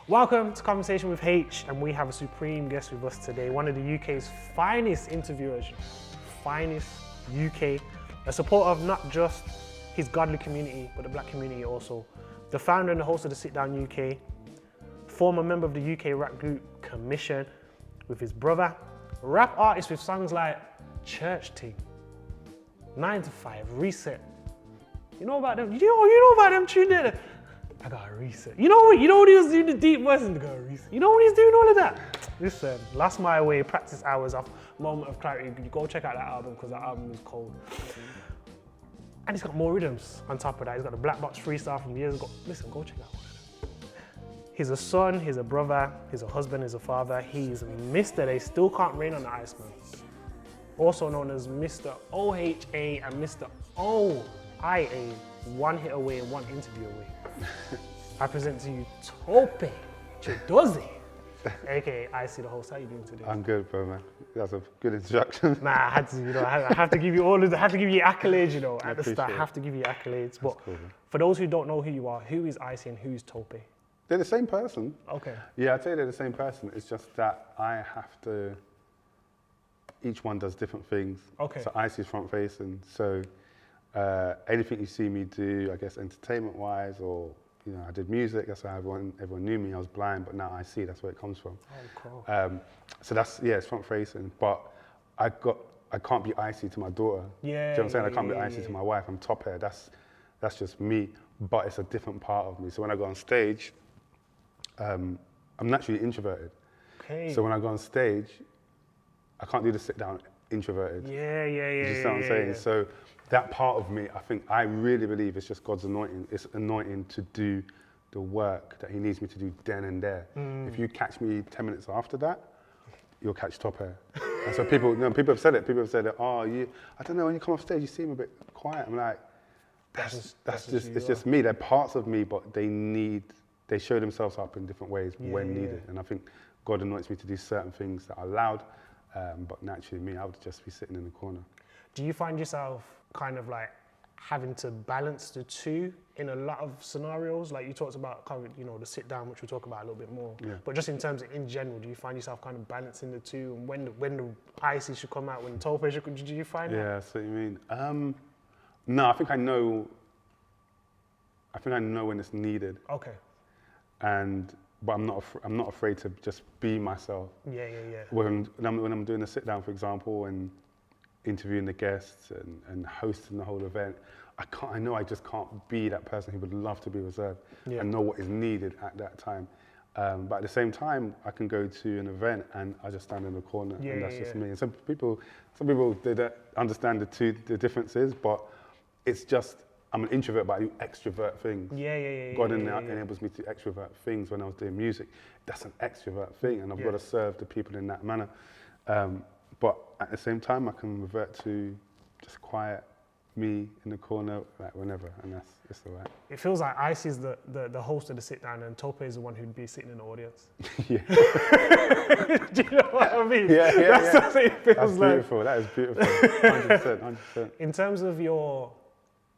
Welcome to Conversation with Haych, and we have a supreme guest with us today, one of the UK's finest interviewers, finest UK, a supporter of not just his godly community, but the black community also. The founder and the host of the Sit Down UK, former member of the UK rap group Commission with his brother, rap artist with songs like Church Ting, 9 to 5, Reset. You know about them? You know about them tune there? I got a reset. You know what he was doing the deep voice and got a reset. You know when he's doing all of that? Listen, Lost My Way, Practice Hours off Moment of Clarity. You go check out that album because that album is cold. And he's got more rhythms on top of that. He's got the Black Box freestyle from years ago. Listen, go check out one of them. He's a son, he's a brother, he's a husband, he's a father. He's Mr. They Still Can't Rain on the Iceman. Also known as Mr. OHA and Mr. OIA. One hit away and one interview away. I present to you Tope, Chudozi, aka Icie The Host. How you doing today? I'm good, bro, man. That's a good introduction. Nah, I had to, I have to give you accolades, at the start. I it. have to give you accolades. But cool, man. for those who don't know who you are, who is Icie and who is Tope? They're the same person. Okay. Yeah, I'd say they're the same person. It's just that I have to, each one does different things. Okay. So Icie's front facing. So anything you see me do, I guess entertainment-wise, or I did music. That's how everyone knew me. I was blind, but now I see. That's where it comes from. Oh, cool. So that's it's front facing. But I can't be Icie to my daughter. Yeah. Do you know what I'm saying? I can't be Icie to my wife. I'm Tope. That's just me. But it's a different part of me. So when I go on stage, I'm naturally introverted. Okay. So when I go on stage, I can't do the sit down introverted. Yeah. You see what I'm saying? Yeah. So that part of me, I really believe it's just God's anointing. It's anointing to do the work that he needs me to do then and there. If you catch me 10 minutes after that, you'll catch Tope. And so people have said it. People have said, I don't know, when you come off stage, you seem a bit quiet. I'm like, it's just me. They're parts of me, but they show themselves up in different ways when needed. And I think God anoints me to do certain things that are loud, but naturally me, I would just be sitting in the corner. Do you find yourself kind of like having to balance the two in a lot of scenarios? Like you talked about, the sit down, which we'll talk about a little bit more. Yeah. But just in terms of in general, do you find yourself kind of balancing the two? And when the Icie should come out, when the Tope should, do you find that? Yeah, so you mean. No, I think I know when it's needed. Okay. But I'm not afraid to just be myself. Yeah. When I'm doing a sit down, for example, and interviewing the guests and hosting the whole event, I know I just can't be that person who would love to be reserved. I know what is needed at that time. But at the same time, I can go to an event and I just stand in the corner and that's just me. And some people they don't understand the differences, but it's just, I'm an introvert, but I do extrovert things. God enables me to extrovert things when I was doing music. That's an extrovert thing, and I've got to serve the people in that manner. But at the same time, I can revert to just quiet me in the corner, like whenever, and it's all right. It feels like Icie is the host of the sit down, and Tope is the one who'd be sitting in the audience. Yeah. Do you know what I mean? Yeah. That's what it feels That's like. beautiful. That is beautiful. 100%. In terms of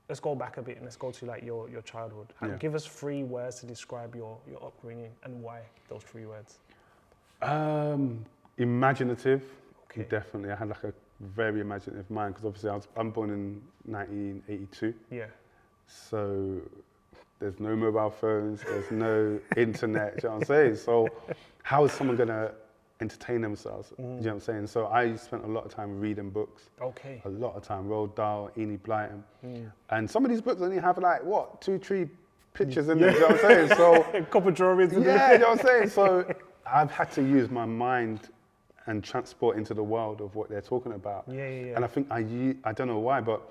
let's go back a bit and let's go to like your childhood. Give us 3 words to describe your upbringing and why those 3 words. Imaginative. Okay. Definitely. I had like a very imaginative mind because obviously I'm born in 1982. Yeah. So there's no mobile phones, there's no internet, do you know what I'm saying? So how is someone going to entertain themselves? Do you know what I'm saying? So I spent a lot of time reading books. Okay. A lot of time. Roald Dahl, Enid Blyton. And some of these books only have like, 2, 3 pictures in them, do you know what I'm saying? So a couple of drawings. Yeah, you know what I'm saying? So I've had to use my mind and transport into the world of what they're talking about. Yeah. And I think I don't know why, but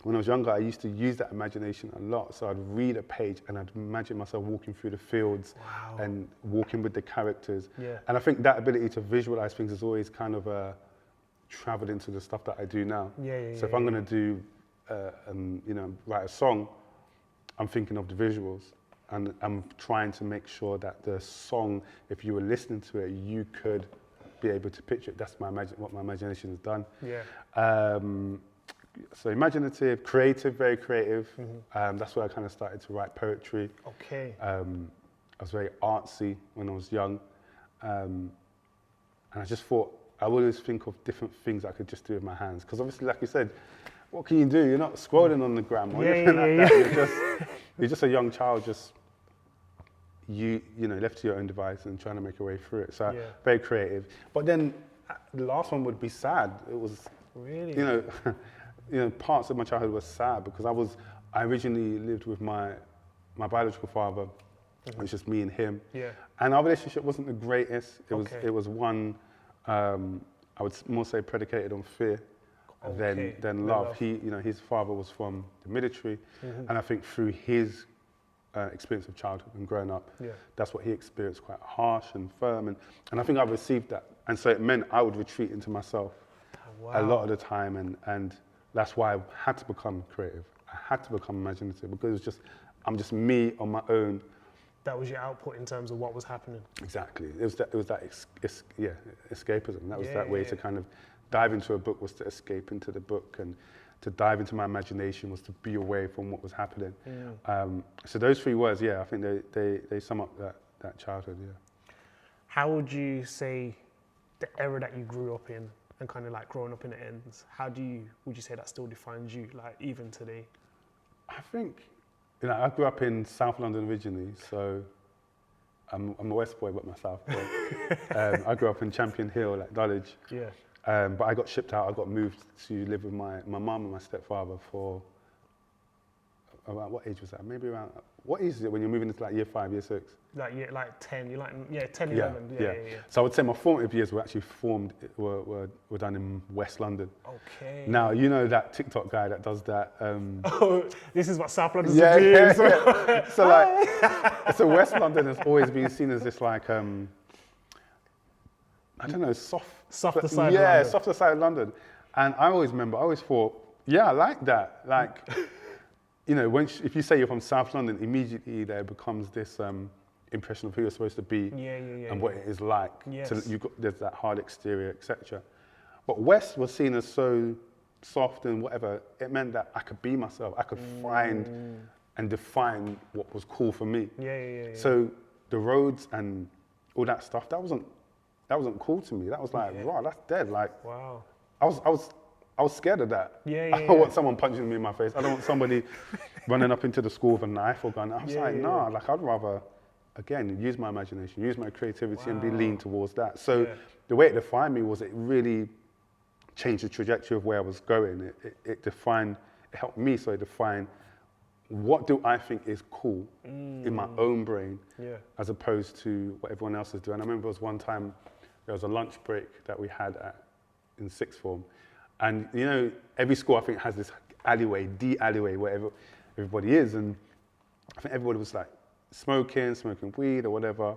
when I was younger, I used to use that imagination a lot. So I'd read a page and I'd imagine myself walking through the fields and walking with the characters. Yeah. And I think that ability to visualize things has always kind of traveled into the stuff that I do now. So if I'm going to do, write a song, I'm thinking of the visuals. And I'm trying to make sure that the song, if you were listening to it, you could be able to picture it. That's what my imagination has done. Yeah. So imaginative, creative, very creative. That's where I kind of started to write poetry. Okay. I was very artsy when I was young. And I just thought, I would always think of different things I could just do with my hands. Because obviously, like you said, what can you do? You're not scrolling on the gram or anything like that. You're just a young child, just you know, left to your own device and trying to make your way through it. So very creative. But then the last one would be sad. It was Really? you know, parts of my childhood were sad because I originally lived with my biological father. It was just me and him. Yeah. And our relationship wasn't the greatest. It was one, I would more say predicated on fear than love. He, you know, his father was from the military, and I think through his experience of childhood and growing up, that's what he experienced, quite harsh and firm, and I think I received that, and so it meant I would retreat into myself a lot of the time, and that's why I had to become creative. I had to become imaginative because it was just, I'm just me on my own. That was your output in terms of what was happening. Exactly. It was that escapism. That was that way to kind of dive into a book, was to escape into the book, and to dive into my imagination was to be away from what was happening. So those three words, I think they sum up that childhood. How would you say the era that you grew up in and kind of like growing up in it ends? Would you say that still defines you, like even today? I think, you know, I grew up in South London originally, so I'm a West boy, but my South boy. I grew up in Champion Hill, like Dulwich. Yeah. But I got shipped out. I got moved to live with my mum and my stepfather for around, what age was that? Maybe around, what age is it when you're moving into like year 5, year 6? Like 10, you're like, 10, 11. Yeah. So I would say my formative years were actually were done in West London. Okay. Now, you know that TikTok guy that does that. This is what South London's doing. Yeah. So like, so West London has always been seen as this like, I don't know, softer side of London. Yeah, softer side of London. And I always thought, I like that. Like, you know, if you say you're from South London, immediately there becomes this impression of who you're supposed to be and what it is like. Yes. So there's that hard exterior, etc. But West was seen as so soft and whatever. It meant that I could be myself. I could find and define what was cool for me. So the roads and all that stuff, that wasn't cool to me. That was like, wow, that's dead. Like, wow. I was scared of that. I don't want someone punching me in my face. I don't want somebody running up into the school with a knife or gun. I was nah, like I'd rather, again, use my imagination, use my creativity and be lean towards that. So the way it defined me was it really changed the trajectory of where I was going. It helped me define what do I think is cool in my own brain as opposed to what everyone else is doing. And I remember there was one time, there was a lunch break that we had in sixth form. And you know, every school I think has this alleyway, D alleyway, where everybody is. And I think everybody was like smoking weed or whatever.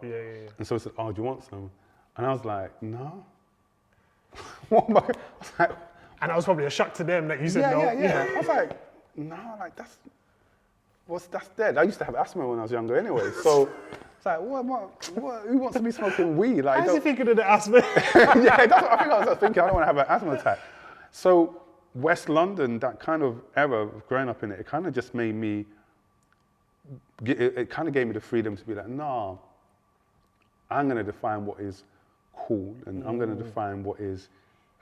And so I said, oh, do you want some? And I was like, no. What am I? Was like, and that was probably a shock to them that you said no. I was like, no, like that's dead. I used to have asthma when I was younger anyway. So it's like, what, who wants to be smoking weed? Like, how's he thinking of the asthma? That's what I think I was thinking. I don't want to have an asthma attack. So West London, that kind of era of growing up in it, it kind of just made me, it kind of gave me the freedom to be like, nah, I'm going to define what is cool and I'm going to define what is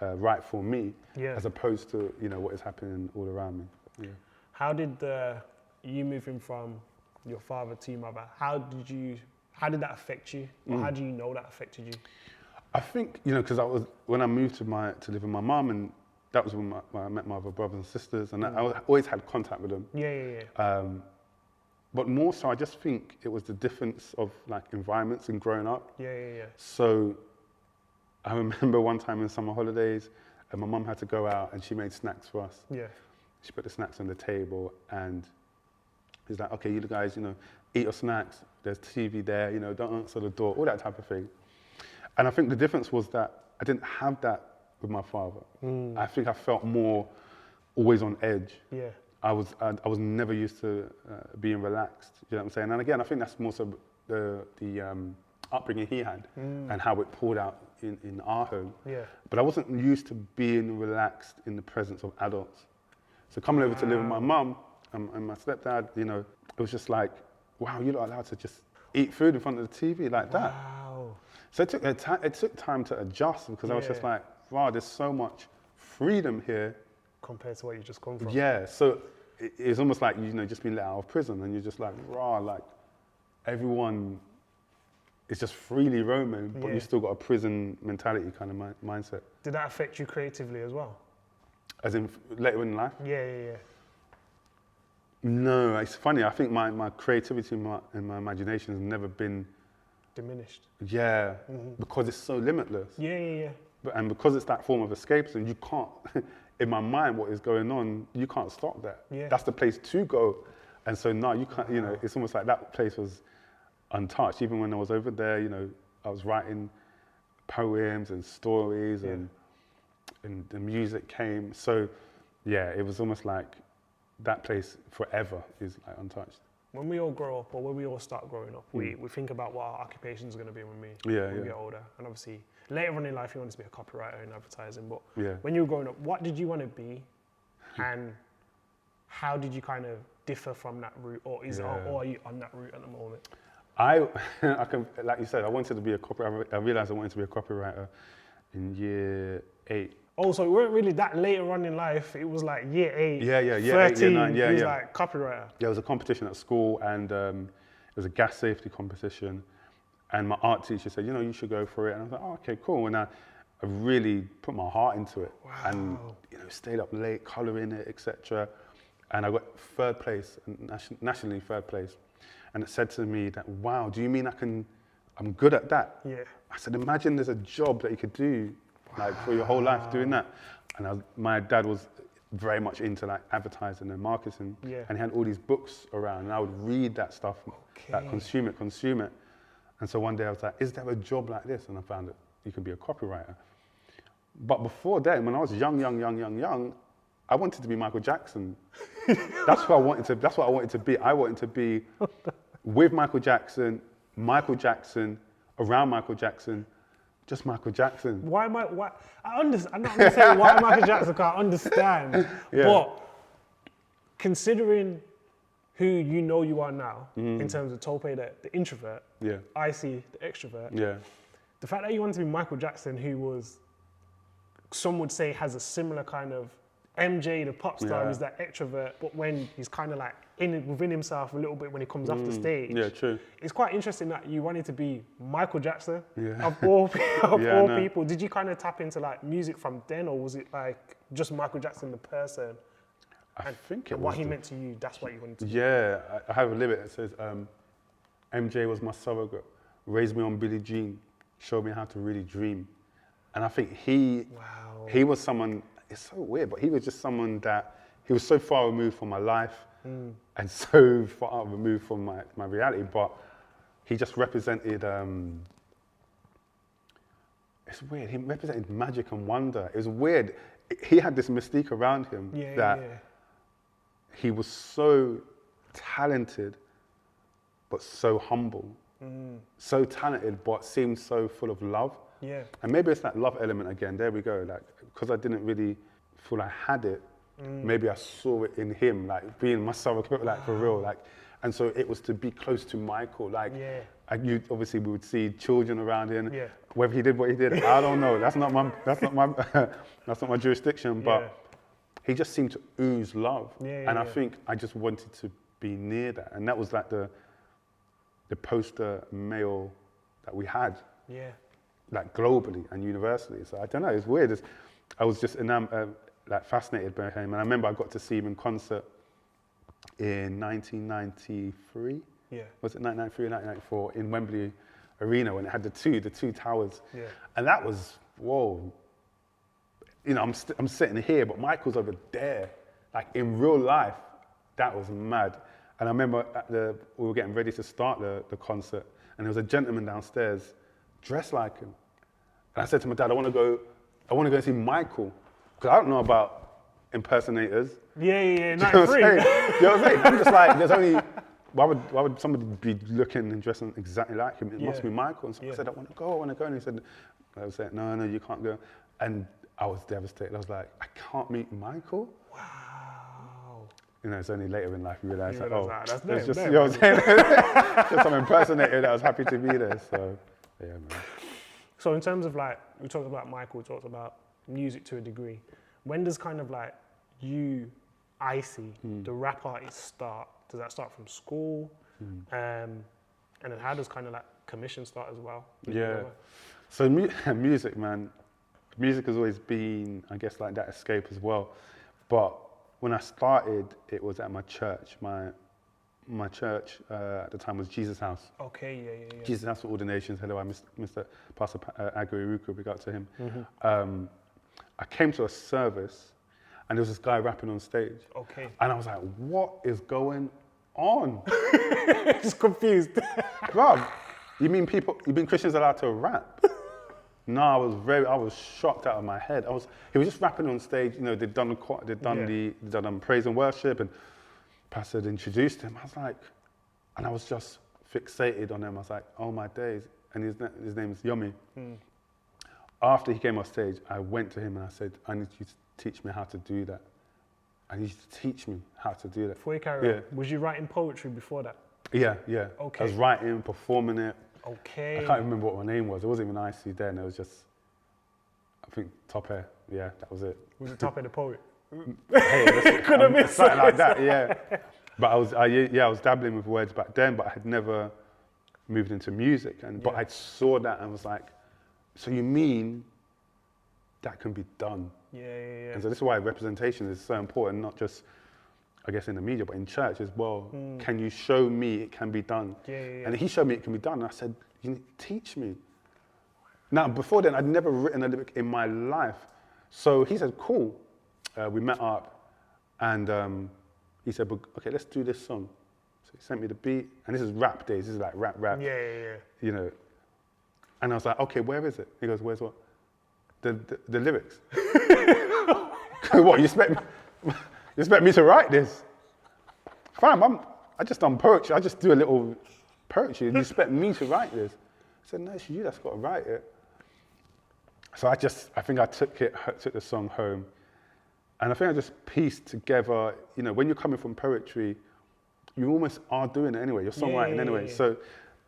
right for me as opposed to, you know, what is happening all around me. How did you moving from your father to your mother, how did that affect you? Or how do you know that affected you? I think, you know, because when I moved to live with my mum, and that was when I met my other brothers and sisters, and I always had contact with them. But more so, I just think it was the difference of like environments and growing up. So I remember one time in summer holidays, and my mum had to go out and she made snacks for us. She put the snacks on the table and he's like, okay, you guys, you know, eat your snacks. There's TV there, you know, don't answer the door, all that type of thing. And I think the difference was that I didn't have that with my father. I think I felt more always on edge. I was never used to being relaxed. You know what I'm saying? And again, I think that's more so the upbringing he had and how it poured out in our home. But I wasn't used to being relaxed in the presence of adults. So coming over to live with my mum and my stepdad, you know, it was just like, wow, you're not allowed to just eat food in front of the TV like that. Wow. So it took time to adjust because I was just like, wow, there's so much freedom here. Compared to what you just come from. Yeah, so it's almost like, just being let out of prison and you're just like, rah, like everyone is just freely roaming, but you still got a prison mentality kind of mindset. Did that affect you creatively as well? As in later in life? Yeah. No, it's funny. I think my creativity and my imagination has never been diminished. Yeah, because it's so limitless. Yeah. And because it's that form of escapism, you can't, in my mind, what is going on, you can't stop that. Yeah. That's the place to go. And so now you can't, it's almost like that place was untouched. Even when I was over there, I was writing poems and stories and the music came. So yeah, it was almost like that place forever is like untouched. When we all grow up, or when we all start growing up, we think about what our occupations are going to be when we get older. And obviously, later on in life, you want to be a copywriter in advertising. But when you were growing up, what did you want to be? And how did you kind of differ from that route? Or are you on that route at the moment? I can, like you said, I wanted to be a copywriter. I realized I wanted to be a copywriter in year 8. Oh, so it weren't really that later on in life. It was like year 8. Yeah, year 13, 8, year 9. it was like copywriter. There was a competition at school, and it was a gas safety competition. And my art teacher said, you should go for it. And I was like, oh, okay, cool. And I really put my heart into it. Wow. And stayed up late, colouring it, etc. And I got 3rd place, nationally 3rd place. And it said to me that, wow, do you mean I'm good at that? Yeah. I said, imagine there's a job that you could do like for your whole life doing that. And my dad was very much into like advertising and marketing. Yeah. And he had all these books around and I would read that stuff, like consume it. And so one day I was like, is there a job like this? And I found that you could be a copywriter. But before then, when I was young, I wanted to be Michael Jackson. That's what I wanted to be. I wanted to be with Michael Jackson, around Michael Jackson, just Michael Jackson. Why? I'm not going to say why Michael Jackson, because I understand. But considering who you are now, in terms of Tope, the introvert, Icie, the extrovert, the fact that you want to be Michael Jackson, who was, some would say, has a similar kind of MJ, the pop star, is that extrovert, but when he's kind of like within himself a little bit when he comes off the stage. Yeah, true. It's quite interesting that you wanted to be Michael Jackson of all people. Did you kind of tap into like music from then, or was it like just Michael Jackson the person? I think it was what he meant to you. That's what you wanted to do. Yeah, I have a lyric that says, "MJ was my surrogate, raised me on Billie Jean, showed me how to really dream," and I think he was someone. It's so weird, but he was just someone that, he was so far removed from my life and so far removed from my reality, but he just represented, it's weird, he represented magic and wonder. It was weird. He had this mystique around him he was so talented, but so humble. So talented, but seemed so full of love. Yeah. And maybe it's that love element again. There we go. Like, because I didn't really feel I had it, maybe I saw it in him, like being my surrogate, like for real. Like, and so it was to be close to Michael. Like, obviously we would see children around him. Yeah. Whether he did what he did, I don't know. That's not my jurisdiction. But he just seemed to ooze love. And I think I just wanted to be near that. And that was like the poster male that we had. Yeah. Like globally and universally. So I don't know, it's weird. I was just like fascinated by him. And I remember I got to see him in concert in 1993. Yeah. Was it 1993 or 1994 in Wembley Arena when it had the two towers. Yeah. And that was, whoa. I'm sitting here, but Michael's over there. Like in real life, that was mad. And I remember we were getting ready to start the concert, and there was a gentleman downstairs dressed like him. And I said to my dad, I want to go and see Michael, because I don't know about impersonators. Yeah, not free. You know what I'm saying? I'm just like, there's only, why would somebody be looking and dressing exactly like him? It must be Michael. And so I said, I want to go. And he said, I was saying, no, you can't go. And I was devastated. I was like, I can't meet Michael? Wow. you know, it's only later in life you realise You that, realise oh, that, that's it's them, just, them. you know what I'm saying? Just some impersonator that was happy to be there. So, yeah, man. So in terms of like, we talked about Michael, we talked about music to a degree. When does kind of like you, Icie, the rap artist start? Does that start from school? And then how does kind of like commission start as well? Yeah. So music, man. Music has always been, I guess, like that escape as well. But when I started, it was at my church. My church at the time was Jesus House. Okay, yeah. Jesus House for Ordinations. Hello, I'm Mr. Pastor Agui big up to him. I came to a service and there was this guy rapping on stage. Okay. And I was like, what is going on? Just confused. Bruv, you mean Christians allowed to rap? No, I was shocked out of my head. He was just rapping on stage. You know, they'd done praise and worship, and Pastor had introduced him. I was like, and I was just fixated on him. I was like, oh my days. And his name is Yomi. After he came off stage, I went to him and I said, I need you to teach me how to do that. I need you to teach me how to do that. Before you carry on, was you writing poetry before that? Yeah. Okay. I was writing, performing it. Okay. I can't remember what my name was. It wasn't even Icie then. It was just, I think, Tope. Yeah, that was it. Was it Tope the poet? Hey, Could have been something like that, yeah. But I was dabbling with words back then, but I had never moved into music. But I saw that and was like, so you mean that can be done? Yeah. And so this is why representation is so important, not just, I guess, in the media, but in church as well. Can you show me it can be done? Yeah. And he showed me it can be done. And I said, you need to teach me. Now, before then, I'd never written a lyric in my life. So he said, cool. We met up and he said, okay, let's do this song. So he sent me the beat. And this is rap days. This is like rap. Yeah. You know. And I was like, okay, where is it? He goes, where's what? The lyrics. What, you expect me to write this? Fam, I just done poetry. I just do a little poetry. You expect me to write this? I said, no, it's you that's got to write it. So I think I took the song home. And I think I just pieced together, you know, when you're coming from poetry, you almost are doing it anyway. You're songwriting anyway. Yeah. So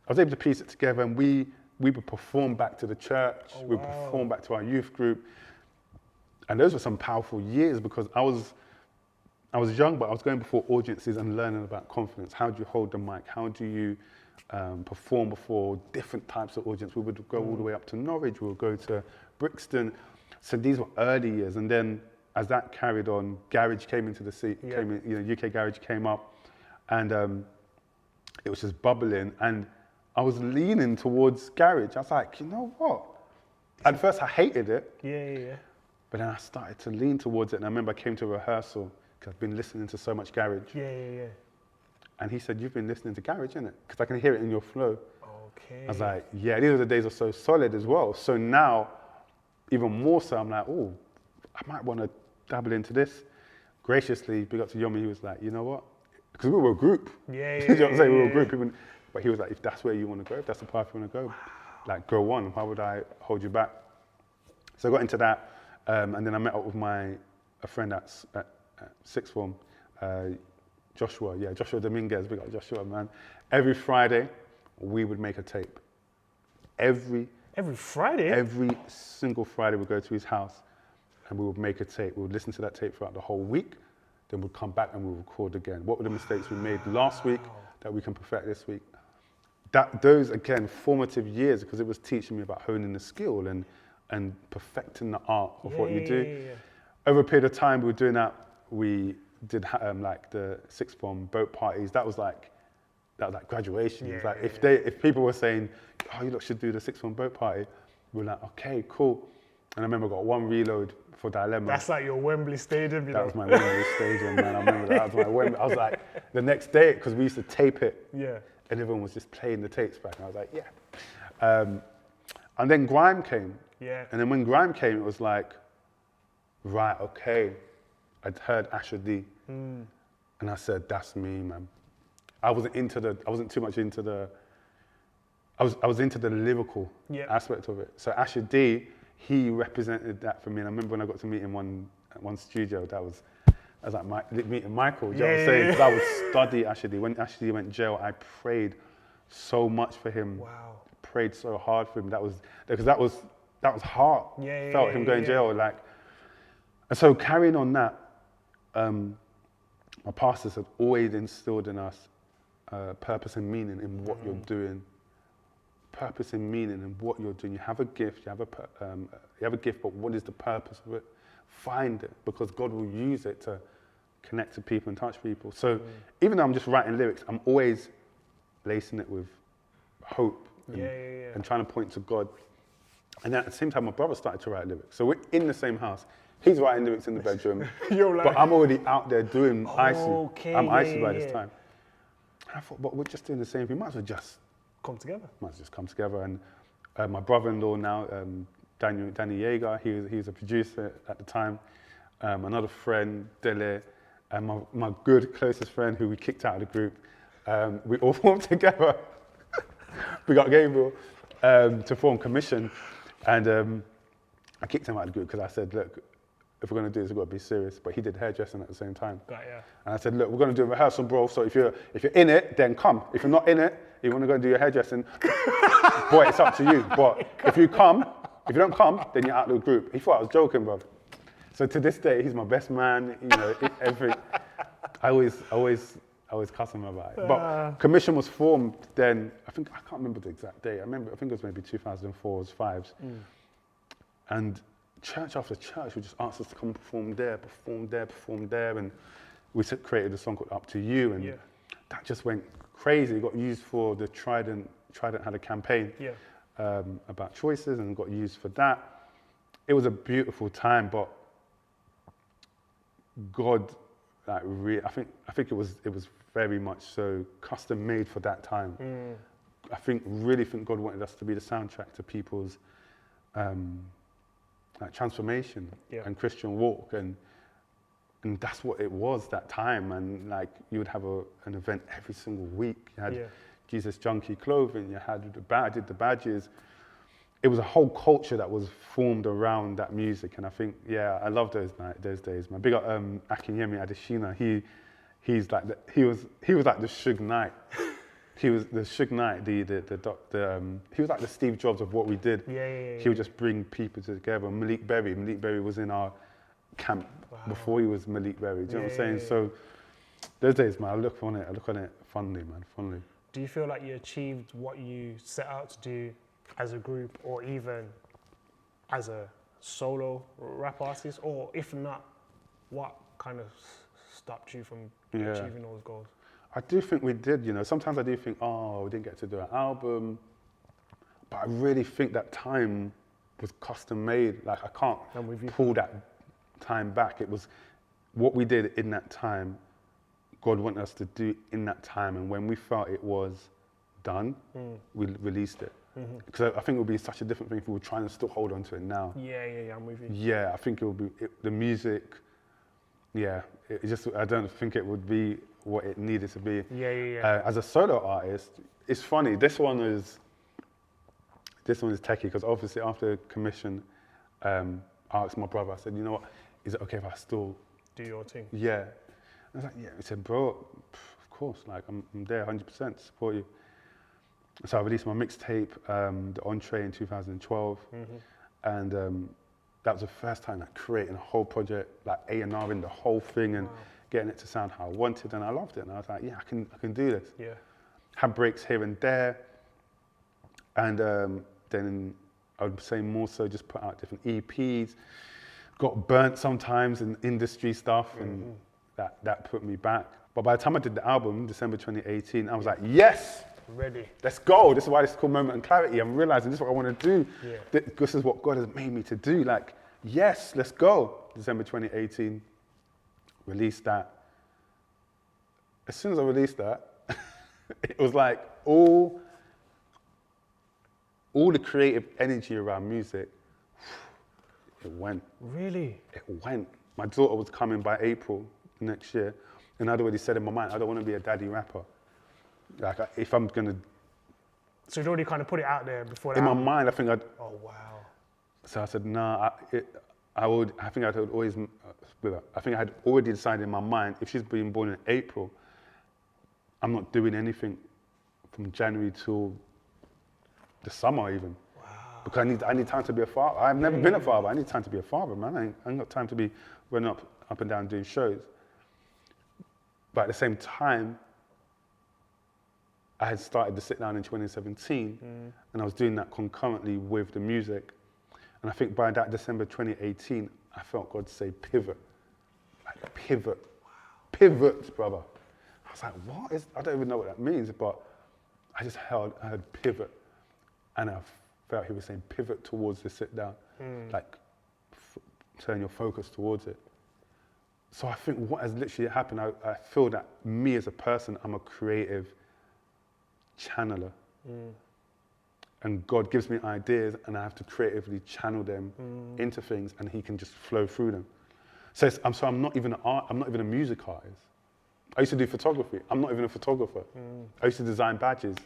I was able to piece it together and we would perform back to the church. We would perform back to our youth group. And those were some powerful years because I was young, but I was going before audiences and learning about confidence. How do you hold the mic? How do you perform before different types of audience? We would go all the way up to Norwich. We would go to Brixton. So these were early years. And then as that carried on, garage came into the scene. UK garage came up, and it was just bubbling. And I was leaning towards garage. I was like, you know what? At first, I hated it. Yeah. But then I started to lean towards it. And I remember I came to a rehearsal because I've been listening to so much garage. Yeah. And he said, you've been listening to garage, innit? Because I can hear it in your flow. Okay. I was like, yeah, these are the days are so solid as well. So now, even more so, I'm like, oh, I might want to dabble into this. Graciously, big up to Yomi, he was like, you know what? Because we were a group. Yeah. You know what I'm saying? We were a group. But he was like, if that's where you want to go, if that's the path you want to go, like, go on. Why would I hold you back? So I got into that. And then I met up with a friend at sixth form, Joshua Dominguez, big up Joshua, man. Every Friday, we would make a tape. Every Friday? Every single Friday, we'd go to his house and we would make a tape. We would listen to that tape throughout the whole week, then we'd come back and we'd record again. What were the mistakes we made last week that we can perfect this week? Those, again, formative years, because it was teaching me about honing the skill and perfecting the art of what you do. Yeah. Over a period of time, we were doing that. We did like the sixth form boat parties. That was like graduation. It was like if people were saying, "Oh, you lot should do the sixth form boat party," we were like, "Okay, cool." And I remember I got one reload for Dilemma. That's like your Wembley Stadium, you know. That was my Wembley Stadium, man. I remember that was my Wembley. I was like, the next day, because we used to tape it. Yeah. And everyone was just playing the tapes back. And I was like, yeah. And then grime came. Yeah. And then when grime came, it was like, right, okay. I'd heard Asher D. And I said, that's me, man. I wasn't too much into the, I was into the lyrical aspect of it. So Asher D, he represented that for me. And I remember when I got to meet him at one studio, that was as like meeting Michael. Do you know what I'm saying? 'Cause I would study Ashley. When Ashley went jail, I prayed so much for him. Wow. Prayed so hard for him. That was hard. Felt him going jail. Like, and so carrying on that, my pastors had always instilled in us purpose and meaning in what you're doing. Purpose and meaning in what you're doing. You have a gift. You have a gift, but what is the purpose of it? Find it, because God will use it to connect to people and touch people. So even though I'm just writing lyrics, I'm always lacing it with hope and trying to point to God. And at the same time, my brother started to write lyrics. So we're in the same house. He's writing lyrics in the bedroom, but I'm already out there doing Icie. I'm Icie by this time. And I thought, but we're just doing the same thing. Might as well just come together. Might as well just come together. And my brother-in-law now, Danny Yeager, he was a producer at the time. Another friend, Dele, and my good closest friend who we kicked out of the group. We all formed together. We got Gabriel to form Commission, and I kicked him out of the group because I said, look, if we're going to do this, we've got to be serious. But he did hairdressing at the same time. And I said, look, we're going to do a rehearsal, bro. So if you're in it, then come. If you're not in it, you want to go do your hairdressing, boy, it's up to you. But if you don't come, then you're out of the group. He thought I was joking, bro. So to this day, he's my best man. You know, I always cuss him about it. But Commission was formed then. I can't remember the exact date. I think it was maybe 2004's Fives. And church after church would just ask us to come perform there, and we created a song called Up to You, and that just went crazy. It got used for the Trident had a campaign about choices, and got used for that. It was a beautiful time, but God, like, I think it was very much so custom made for that time. I really think God wanted us to be the soundtrack to people's like transformation and Christian walk, and that's what it was that time. And like, you would have an event every single week. You had Jesus Junkie clothing. You had I did the badges. It was a whole culture that was formed around that music, and I think I love those days. Man, big up Akinyemi Adesina. He was like the Suge Knight. He was the Suge Knight, he was like the Steve Jobs of what we did. He would just bring people together. Malik Berry was in our camp before he was Malik Berry. Do you know what I'm saying? So those days, man, I look on it fondly, man, fondly. Do you feel like you achieved what you set out to do as a group, or even as a solo rap artist? Or if not, what kind of stopped you from achieving those goals? I do think we did, you know. Sometimes I do think, we didn't get to do an album. But I really think that time was custom made. Like, I can't pull that time back. It was what we did in that time, God wanted us to do in that time. And when we felt it was done, we released it. Because I think it would be such a different thing if we were trying to still hold on to it now. I'm with you. Yeah, I think it would be, the music, I don't think it would be what it needed to be. As a solo artist, it's funny. This one is techie, because obviously after Commission, I asked my brother. I said, you know what? Is it okay if I still do your thing? Yeah. And I was like, yeah. He said, bro, of course. Like, I'm there 100% to support you. So I released my mixtape, The Entree, in 2012, and that was the first time like creating a whole project, like A&Ring the whole thing, and getting it to sound how I wanted, and I loved it. And I was like, I can do this. Had breaks here and there, and then I would say more so just put out different EPs. Got burnt sometimes in industry stuff, and that put me back. But by the time I did the album, December 2018, I was like, yes! Ready. Let's go. This is why this is called Moment and Clarity. I'm realizing this is what I want to do. This is what God has made me to do. Like, yes, let's go. December 2018, released that. As soon as I released that, it was like all the creative energy around music, it went. Really? It went. My daughter was coming by April next year, and I'd already said in my mind, I don't want to be a daddy rapper. Like, if I'm gonna... So you'd already kind of put it out there before that? In my mind, I think I'd... Oh, wow. So I said, nah, I think I had already decided in my mind, if she's been born in April, I'm not doing anything from January till the summer even. Wow. Because I need time to be a father. I've never been a father. I need time to be a father, man. I ain't got time to be running up and down doing shows. But at the same time, I had started the sit down in 2017, and I was doing that concurrently with the music. And I think by that December 2018, I felt God say pivot. Like pivot. Wow. Pivot, brother. I was like, what is, I don't even know what that means, but I just heard pivot. And I felt he was saying pivot towards the sit down. Like turn your focus towards it. So I think what has literally happened, I feel that me as a person, I'm a creative channeler. And God gives me ideas and I have to creatively channel them into things, and he can just flow through them. So I'm not even a music artist. I used to do photography. I'm not even a photographer. I used to design badges.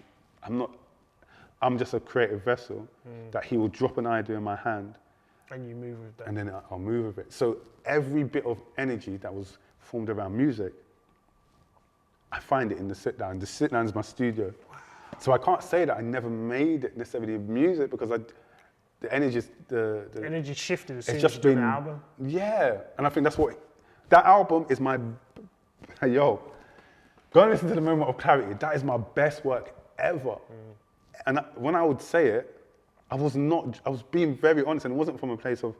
I'm just a creative vessel that he will drop an idea in my hand. And you move with that. And then I'll move with it. So every bit of energy that was formed around music, I find it in the sit down. The sit down is my studio. Wow. So I can't say that I never made it necessarily music, because the energy shifted as soon as you did the album. Yeah, and I think that album is my, go and listen to The Moment of Clarity. That is my best work ever. And when I would say it, I was being very honest, and it wasn't from a place of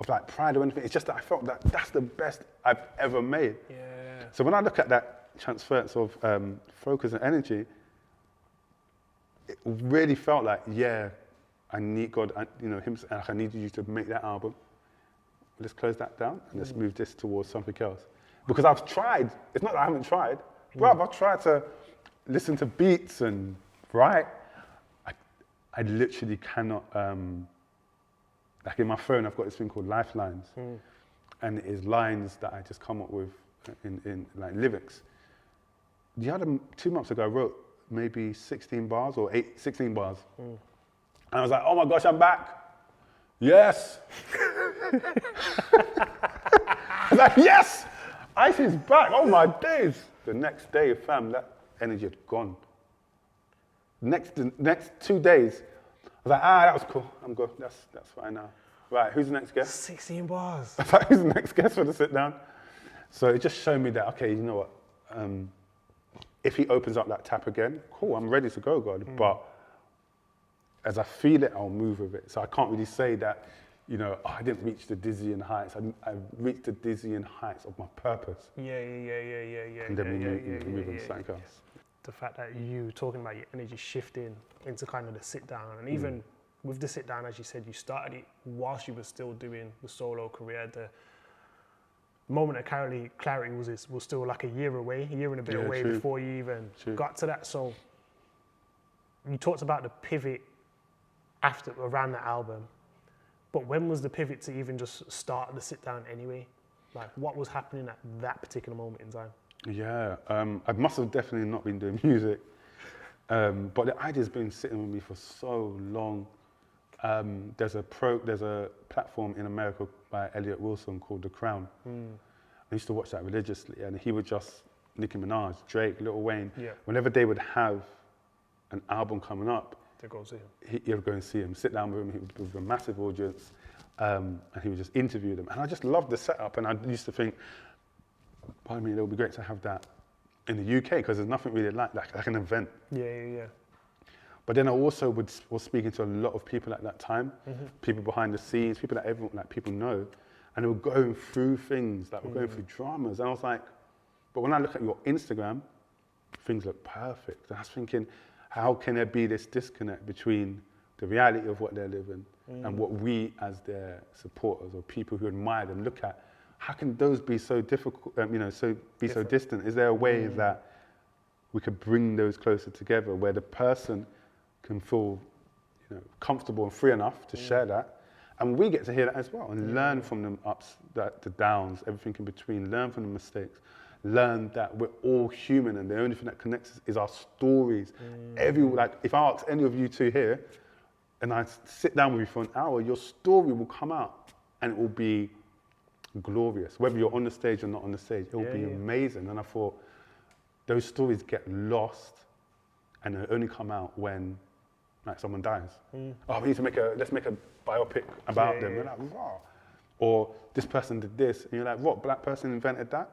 like pride or anything. It's just that I felt that that's the best I've ever made. Yeah. So when I look at that transference of focus and energy, it really felt like, yeah, I need God, I need you to make that album. Let's close that down and let's move this towards something else. Because I've tried. It's not that I haven't tried. Bruv, I've tried to listen to beats and write. I literally cannot, like in my phone, I've got this thing called Lifelines. And it is lines that I just come up with in like lyrics. The other 2 months ago, I wrote maybe 16 bars or 16 bars. And I was like, oh my gosh, I'm back. Yes. I was like, yes, Icie's back. Oh my days. The next day, fam, that energy had gone. The next 2 days, I was like, that was cool. I'm good. That's fine now. Right, who's the next guest? 16 bars. I was like, who's the next guest for the sit down? So it just showed me that, okay, you know what? If he opens up that tap again, cool, I'm ready to go, God. But as I feel it, I'll move with it. So I can't really say that, I didn't reach the dizzying heights. I reached the dizzying heights of my purpose. Yeah. And then we move on to something else. The fact that you talking about your energy shifting into kind of the sit down, and even with the sit down, as you said, you started it whilst you were still doing the solo career. The moment of clarity was still like a year and a bit away before you even got to that. So you talked about the pivot around the album, but when was the pivot to even just start the sit down anyway? Like, what was happening at that particular moment in time? Yeah, I must have definitely not been doing music, but the idea's been sitting with me for so long. There's a platform in America by Elliot Wilson called The Crown. I used to watch that religiously, and he would just, Nicki Minaj, Drake, Lil Wayne, whenever they would have an album coming up, to go see him. He would go and see him, sit down with him with a massive audience, and he would just interview them. And I just loved the setup, and I used to think, pardon me, it would be great to have that in the UK, because there's nothing really like an event. Yeah. But then I also was speaking to a lot of people at that time, people behind the scenes, people that people know, and they were going through things, like were going through dramas. And I was like, but when I look at your Instagram, things look perfect. And I was thinking, how can there be this disconnect between the reality of what they're living and what we as their supporters or people who admire them look at? How can those be so difficult, so distant? Is there a way that we could bring those closer together, where the person can feel, comfortable and free enough to share that, and we get to hear that as well and learn from the ups, the downs, everything in between. Learn from the mistakes. Learn that we're all human, and the only thing that connects us is our stories. If I ask any of you two here, and I sit down with you for an hour, your story will come out. and it will be glorious. Whether you're on the stage or not on the stage, it will be amazing. And I thought, those stories get lost and they only come out when like someone dies. Oh, we need to let's make a biopic about them. You're like, wow. Or this person did this. And you're like, what, black person invented that?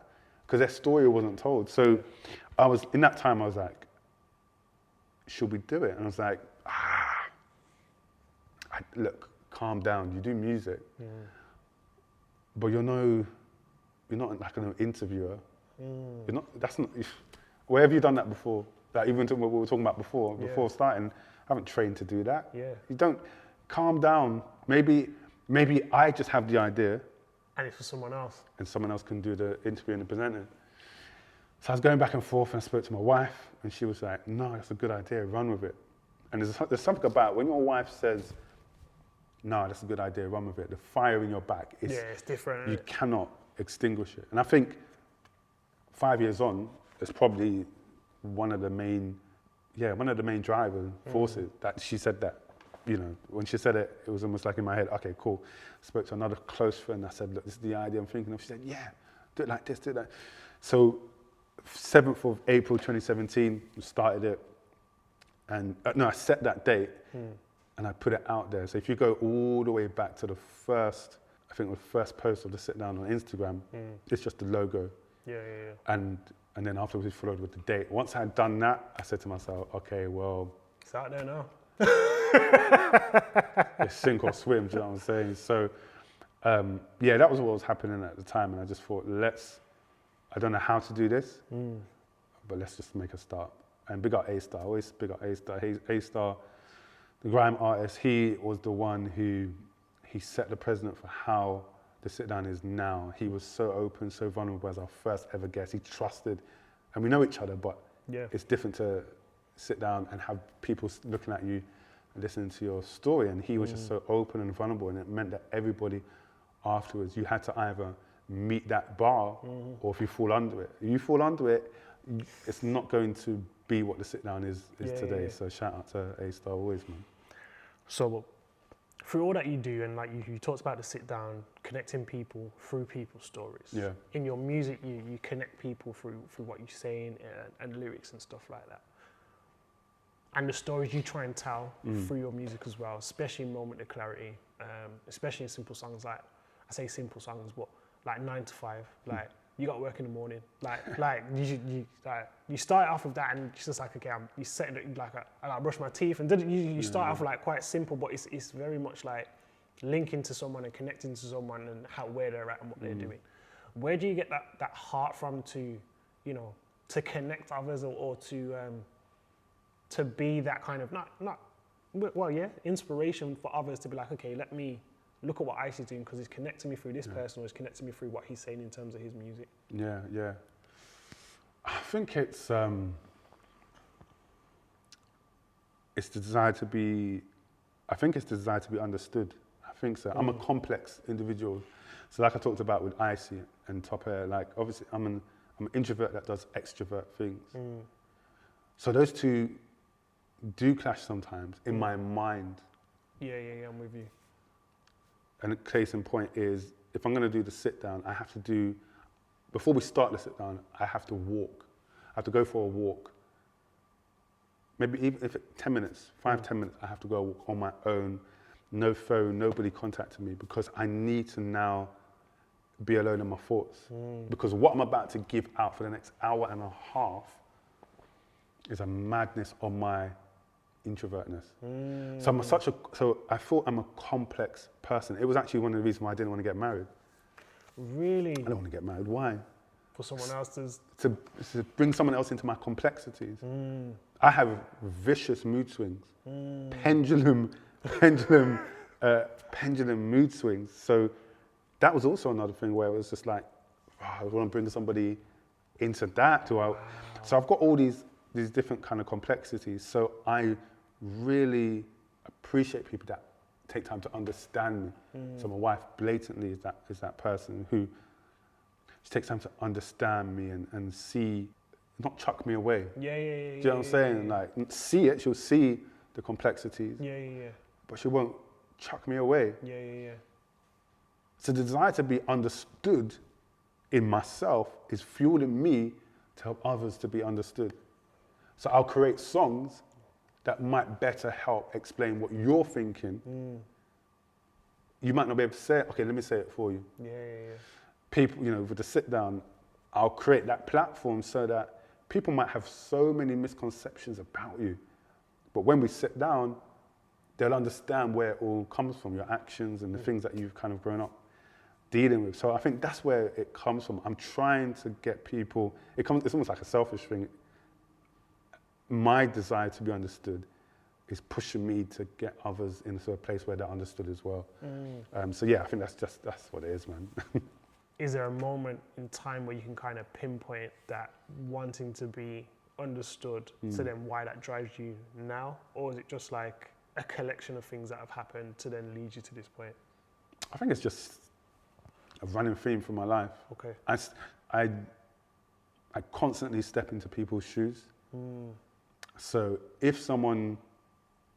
Because their story wasn't told. So in that time, I was like, should we do it? And I was like, look, calm down. You do music, but you're not like an interviewer. You're not. That's not. Where have you done that before? Like even what we were talking about before starting, I haven't trained to do that. Yeah. You don't. Calm down. Maybe I just have the idea. And it's for someone else. And someone else can do the interview and the presenting. So I was going back and forth and I spoke to my wife and she was like, no, that's a good idea, run with it. And there's something about when your wife says, no, that's a good idea, run with it, the fire in your back is it's different. You cannot extinguish it. And I think 5 years on, it's probably one of the main driving forces that she said that. You know, when she said it, it was almost like in my head, okay, cool. Spoke to another close friend. I said, look, this is the idea I'm thinking of. She said, yeah, do it like this, do it like. So 7th of April 2017, we started it. And I set that date and I put it out there. So if you go all the way back to the first post of the sit down on Instagram, it's just the logo. Yeah. And then afterwards we followed with the date. Once I had done that, I said to myself, okay, well. It's out there now. It's sink or swim, do you know what I'm saying? So, that was what was happening at the time. And I just thought, I don't know how to do this, but let's just make a start. And big up A-Star, always big up A-Star. A-Star, the grime artist, he was the one he set the precedent for how the sit down is now. He was so open, so vulnerable as our first ever guest. He trusted, and we know each other, but it's different to sit down and have people looking at you and listening to your story. And he was just so open and vulnerable, and it meant that everybody afterwards, you had to either meet that bar or if you fall under it. If you fall under it, it's not going to be what the sit down is today. So shout out to A-Star always, man. So through all that you do, and like you talked about the sit down, connecting people through people's stories. Yeah. In your music, you connect people through what you're saying and lyrics and stuff like that. And the stories you try and tell through your music as well, especially in Moment of Clarity, especially in simple songs like, I say simple songs, but like 9 to 5, like you got to work in the morning, like you start off with that and it's just like, okay, you set it like I brush my teeth and you start off like quite simple, but it's very much like linking to someone and connecting to someone and where they're at and what they're doing. Where do you get that heart from to connect others or to be that kind of inspiration for others to be like, okay, let me look at what Icie's doing because he's connecting me through this person or he's connecting me through what he's saying in terms of his music. Yeah. I think it's the desire to be understood. I think so. I'm a complex individual. So like I talked about with Icie and Tope, like obviously I'm an introvert that does extrovert things. So those two do clash sometimes in my mind. Yeah, I'm with you. And a case in point is, if I'm going to do the sit down, I have to do, before we start the sit down, I have to walk. I have to go for a walk. Maybe even if it's 10 minutes, 10 minutes, I have to go walk on my own. No phone, nobody contacting me, because I need to now be alone in my thoughts. Because what I'm about to give out for the next hour and a half is a madness on my introvertness. So I thought I'm a complex person. It was actually one of the reasons why I didn't want to get married. Really? I don't want to get married. Why? For someone else to bring someone else into my complexities. I have vicious mood swings, pendulum mood swings. So that was also another thing where it was just like, I want to bring somebody into that. So I've got all these different kind of complexities. So I really appreciate people that take time to understand me. So my wife blatantly is that person who she takes time to understand me and see, not chuck me away. Yeah. Do you know what I'm saying? Like, see it, she'll see the complexities. Yeah. But she won't chuck me away. Yeah. So the desire to be understood in myself is fueling me to help others to be understood. So I'll create songs that might better help explain what you're thinking. You might not be able to say it. Okay, let me say it for you. Yeah. People, with the sit down, I'll create that platform so that people might have so many misconceptions about you. But when we sit down, they'll understand where it all comes from, your actions and the things that you've kind of grown up dealing with. So I think that's where it comes from. I'm trying to get people, it's almost like a selfish thing. My desire to be understood is pushing me to get others into a place where they're understood as well. So yeah, I think that's what it is, man. Is there a moment in time where you can kind of pinpoint that wanting to be understood, so then why that drives you now? Or is it just like a collection of things that have happened to then lead you to this point? I think it's just a running theme for my life. Okay. I constantly step into people's shoes. So if someone,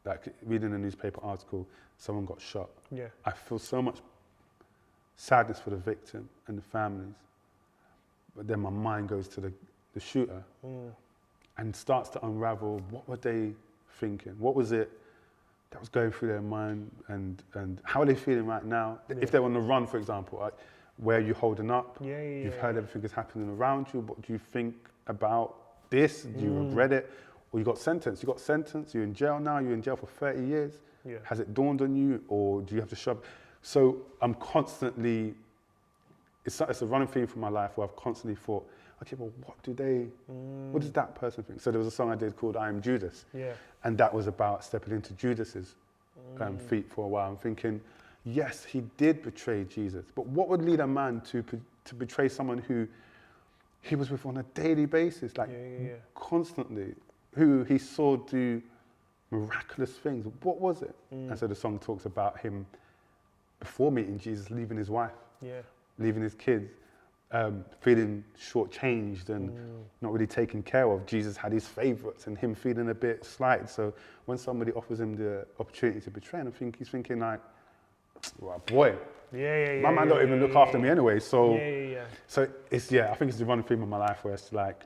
like reading a newspaper article, someone got shot, I feel so much sadness for the victim and the families, but then my mind goes to the shooter and starts to unravel what were they thinking, what was it that was going through their mind, and how are they feeling right now? If they're on the run, for example, where are you holding up? You've heard everything that's happening around you. What do you think about this? Do you regret it? Or you got sentenced. You're in jail now. You're in jail for 30 years. Has it dawned on you, or do you have to shove? So I'm constantly. It's a running theme for my life where I've constantly thought, okay, well, what does that person think? So there was a song I did called Am Judas. And that was about stepping into Judas's feet for a while. I'm thinking, yes, he did betray Jesus, but what would lead a man to betray someone who he was with on a daily basis, constantly, who he saw do miraculous things? What was it? And so the song talks about him, before meeting Jesus, leaving his wife, leaving his kids, feeling shortchanged and not really taken care of. Jesus had his favourites and him feeling a bit slighted. So when somebody offers him the opportunity to betray him, I think he's thinking like, well, boy, my man don't even look after me anyway. So, so it's, I think it's the running theme of my life where it's like,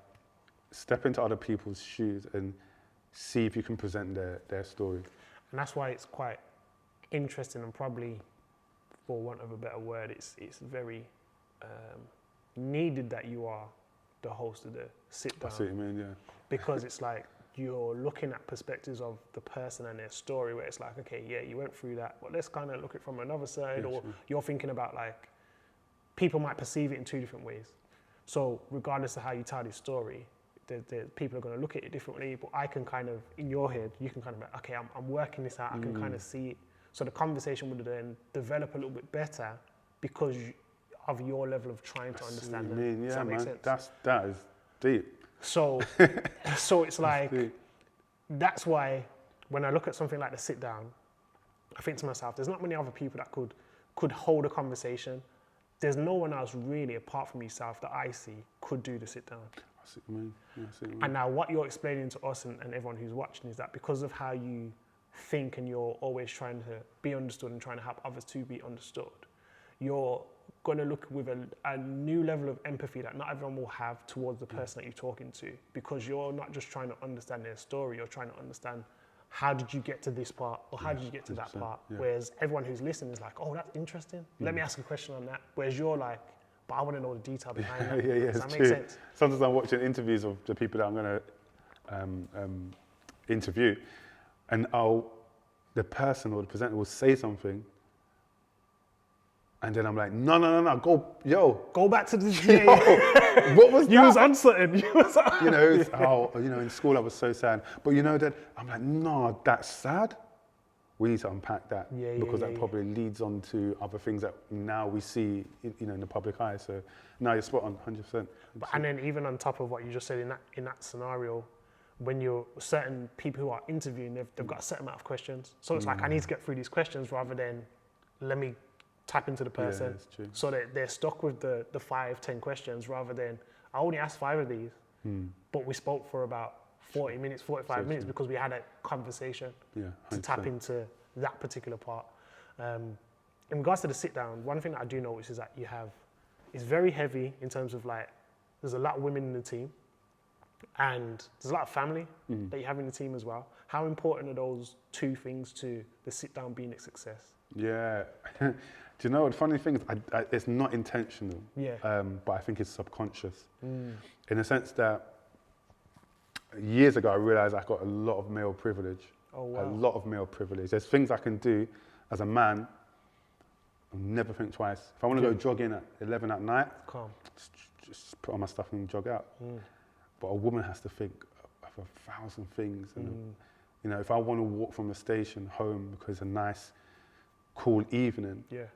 step into other people's shoes and see if you can present their story. And that's why it's quite interesting, and probably, for want of a better word, it's very needed that you are the host of the sit down. I see what you mean, Because it's like you're looking at perspectives of the person and their story, where it's like, okay, you went through that, but let's kind of look at it from another side. Or you're thinking about, like, people might perceive it in two different ways. So regardless of how you tell this story, people are going to look at it differently. But I can kind of, in your head, you can kind of be like, okay, I'm working this out. I can kind of see it. So the conversation would then develop a little bit better because of your level of trying to understand them. Does that make sense? That is deep. So it's like, that's why when I look at something like the sit down, I think to myself, there's not many other people that could hold a conversation. There's no one else really, apart from yourself, that I see could do the sit down. I see what you mean. I see what you mean. And now what you're explaining to us and everyone who's watching is that because of how you think and you're always trying to be understood and trying to help others to be understood, you're going to look with a new level of empathy that not everyone will have towards the person that you're talking to, because you're not just trying to understand their story, you're trying to understand how did you get to this part, or how did you get to that part? Whereas everyone who's listening is like, oh, that's interesting. Let me ask a question on that. Whereas you're like, but I want to know the detail behind that. Does that make sense? Sometimes I'm watching interviews of the people that I'm going to interview, and the person or the presenter will say something, and then I'm like, no, go back to the what was that? You was uncertain. In school I was so sad, but that I'm like, no, that's sad. We need to unpack that because that probably leads on to other things that now we see, in the public eye. So, no, you're spot on, 100%. And then even on top of what you just said in that scenario, when you're certain people who are interviewing, they've got a certain amount of questions. So it's like, I need to get through these questions rather than let me tap into the person. So they're stuck with the 5-10 questions rather than, I only asked 5 of these, but we spoke for about 40 minutes, 45 minutes because we had a conversation to tap into that particular part. in regards to the sit down, one thing that I do notice is that it's very heavy in terms of like, there's a lot of women in the team and there's a lot of family that you have in the team as well. How important are those two things to the sit down being a success? Yeah. Do you know, the funny thing is, it's not intentional, but I think it's subconscious. In the sense that years ago, I realized I got a lot of male privilege. Oh, wow. A lot of male privilege. There's things I can do as a man, I'll never think twice. If I want to go jogging at 11 at night, Calm. just put on my stuff and jog out. But a woman has to think of 1,000 things. And, you know, if I want to walk from the station home because it's a nice, cool evening, a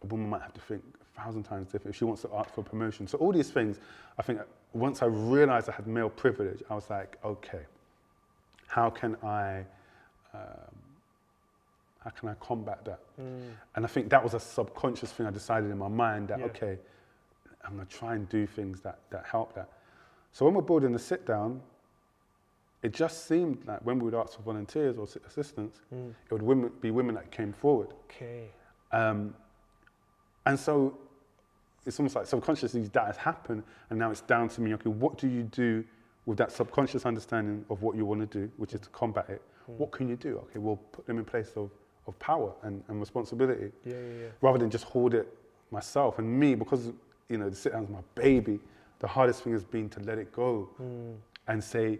woman might have to think 1,000 times different if she wants to ask for promotion. So all these things, I think once I realized I had male privilege, I was like, okay, how can I combat that? And I think that was a subconscious thing I decided in my mind that, okay, I'm gonna try and do things that help that. So when we're building the sit down, it just seemed like when we would ask for volunteers or assistants, it would be women that came forward. Okay. And so it's almost like subconsciously that has happened, and now it's down to me, okay, what do you do with that subconscious understanding of what you want to do, which is to combat it? What can you do? Okay, we'll put them in place of power and responsibility, rather than just hold it myself. And me, because, you know, the sit down's my baby, the hardest thing has been to let it go and say,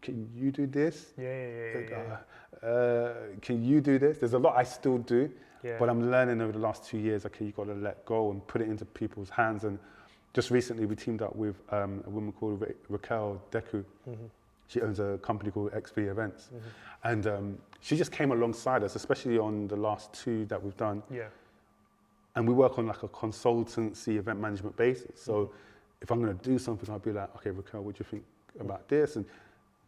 can you do this? Can you do this? There's a lot I still do, but I'm learning over the last 2 years, okay, you've got to let go and put it into people's hands. And just recently we teamed up with a woman called Raquel Deku. She owns a company called XP Events. And she just came alongside us, especially on the last 2 that we've done. And we work on like a consultancy event management basis. So if I'm going to do something, I'll be like, okay, Raquel, what do you think about this? And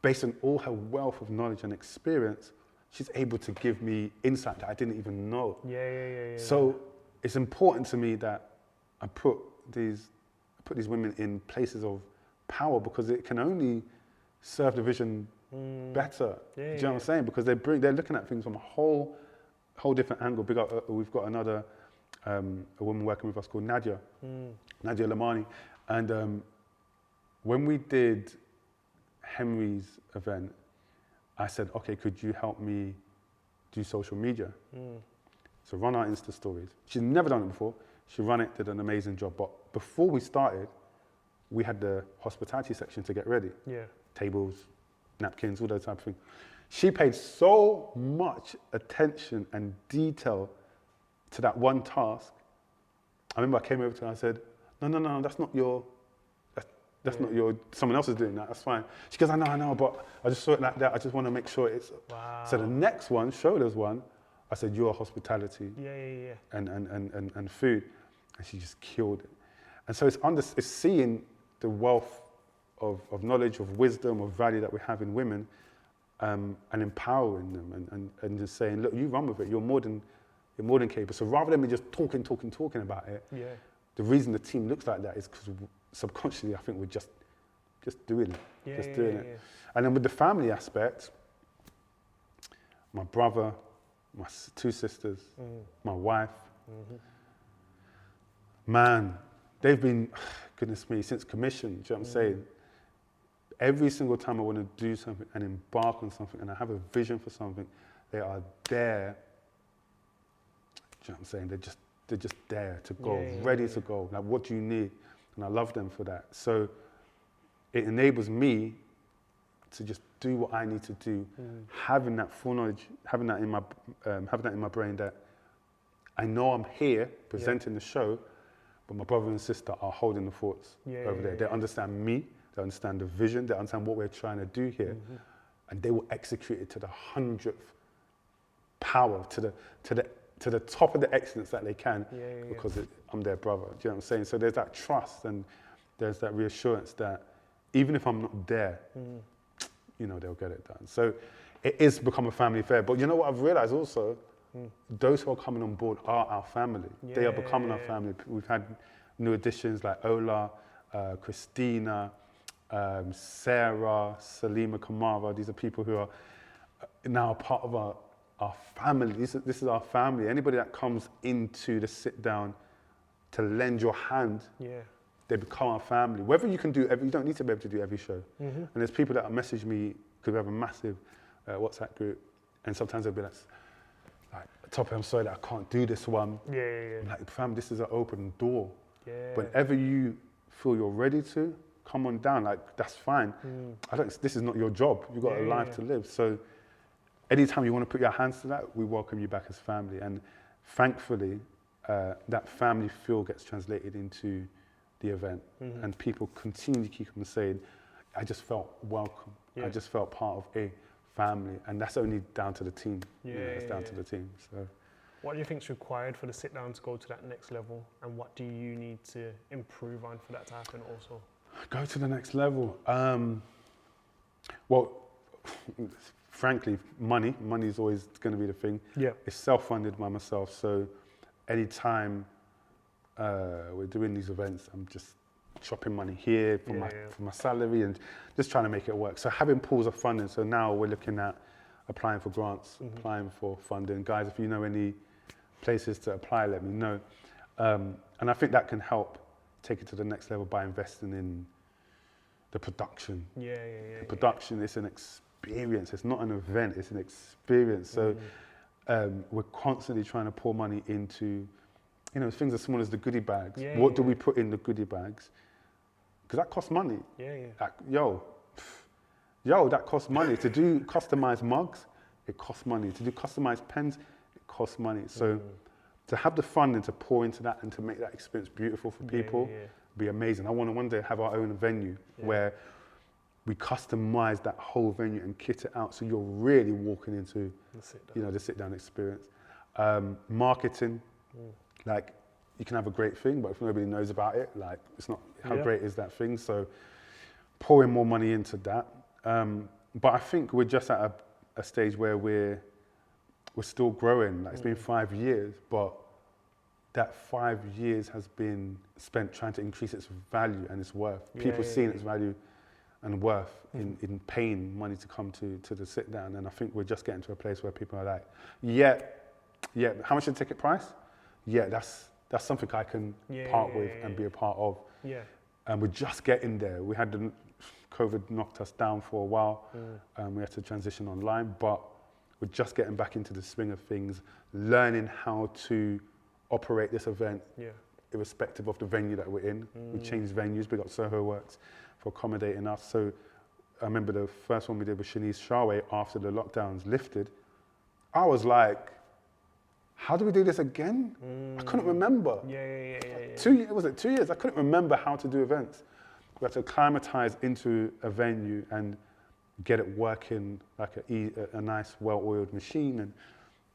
based on all her wealth of knowledge and experience, she's able to give me insight that I didn't even know. So it's important to me that I put these women in places of power, because it can only serve the vision better. Do you know what I'm saying? Because they're looking at things from a whole different angle. We've got another a woman working with us called Nadia Lamani, and when we did Henry's event, I said, okay, could you help me do social media? So run our Insta stories. She's never done it before. She ran it, did an amazing job. But before we started, we had the hospitality section to get ready. Tables, napkins, all those type of things. She paid so much attention and detail to that one task. I remember I came over to her and I said, no, that's not your, that's not your, someone else is doing that, that's fine. She goes, I know, but I just saw it like that. I just want to make sure it's, So the next one, shoulders one, I said, you're hospitality and food. And she just killed it. And so it's seeing the wealth of knowledge, of wisdom, of value that we have in women, and empowering them and just saying, look, you run with it. You're more than capable. So rather than me just talking about it, the reason the team looks like that is because subconsciously I think we're just doing it. And then with the family aspect, my brother, my 2 sisters, my wife, man, they've been, goodness me, since commission, do you know what I'm saying? Every single time I want to do something and embark on something and I have a vision for something, they are there. Do you know what I'm saying? They're just there to go, ready to go. Like, what do you need? And I love them for that. So it enables me to just do what I need to do, having that full knowledge, having that in my brain that I know I'm here presenting the show, but my brother and sister are holding the forts over there. They understand me, they understand the vision, they understand what we're trying to do here, and they will execute it to the 100th power, to the top of the excellence that they can, because I'm their brother. Do you know what I'm saying? So there's that trust and there's that reassurance that even if I'm not there, you know, they'll get it done. So it is become a family affair. But you know what I've realized also? Those who are coming on board are our family. They are becoming our family. We've had new additions like Ola, Christina, Sarah, Salima Kamara. These are people who are now part of our family. This is our family. Anybody that comes into the sit down to lend your hand, they become our family. Whether you can do you don't need to be able to do every show. And there's people that message me, because we have a massive WhatsApp group, and sometimes they'll be like, Tope, I'm sorry that I can't do this one. I'm like, fam, this is an open door. Whenever you feel you're ready to, come on down. Like, that's fine. This is not your job. You've got a life to live. So anytime you want to put your hands to that, we welcome you back as family. And thankfully, that family feel gets translated into the event. And people continue to keep on saying, I just felt welcome. I just felt part of a family. And that's only down to the team. It's down to the team. So, what do you think is required for the sit down to go to that next level? And what do you need to improve on for that to happen also? Go to the next level. Well, frankly, money is always going to be the thing. It's self-funded by myself. So anytime we're doing these events, I'm just chopping money here for my salary and just trying to make it work. So having pools of funding. So now we're looking at applying for grants, applying for funding. Guys, if you know any places to apply, let me know. And I think that can help take it to the next level by investing in the production. The production is an experience. It's not an event, it's an experience. So we're constantly trying to pour money into, things as small as the goodie bags. What do we put in the goodie bags? Because that costs money. Like, that costs money. To do customized mugs, it costs money. To do customized pens, it costs money. So to have the funding to pour into that and to make that experience beautiful for people, be amazing. I want to one day have our own venue where we customize that whole venue and kit it out so you're really walking into the sit down experience. Marketing, like, you can have a great thing, but if nobody knows about it, like, it's not, how great is that thing? So pouring more money into that. But I think we're just at a stage where we're still growing. Like, it's been 5 years, but that 5 years has been spent trying to increase its value and its worth. People seeing its value and worth in paying money to come to the sit down. And I think we're just getting to a place where people are like, how much is the ticket price? That's something I can part with and be a part of. And we're just getting there. We had COVID knocked us down for a while. We had to transition online, but we're just getting back into the swing of things, learning how to operate this event, irrespective of the venue that we're in. We changed venues. We got Soho Works for accommodating us. So I remember the first one we did with Shanice Shaway after the lockdowns lifted. I was like, how do we do this again? I couldn't remember. 2 years, was it 2 years? I couldn't remember how to do events. We had to acclimatize into a venue and get it working like a nice, well-oiled machine. And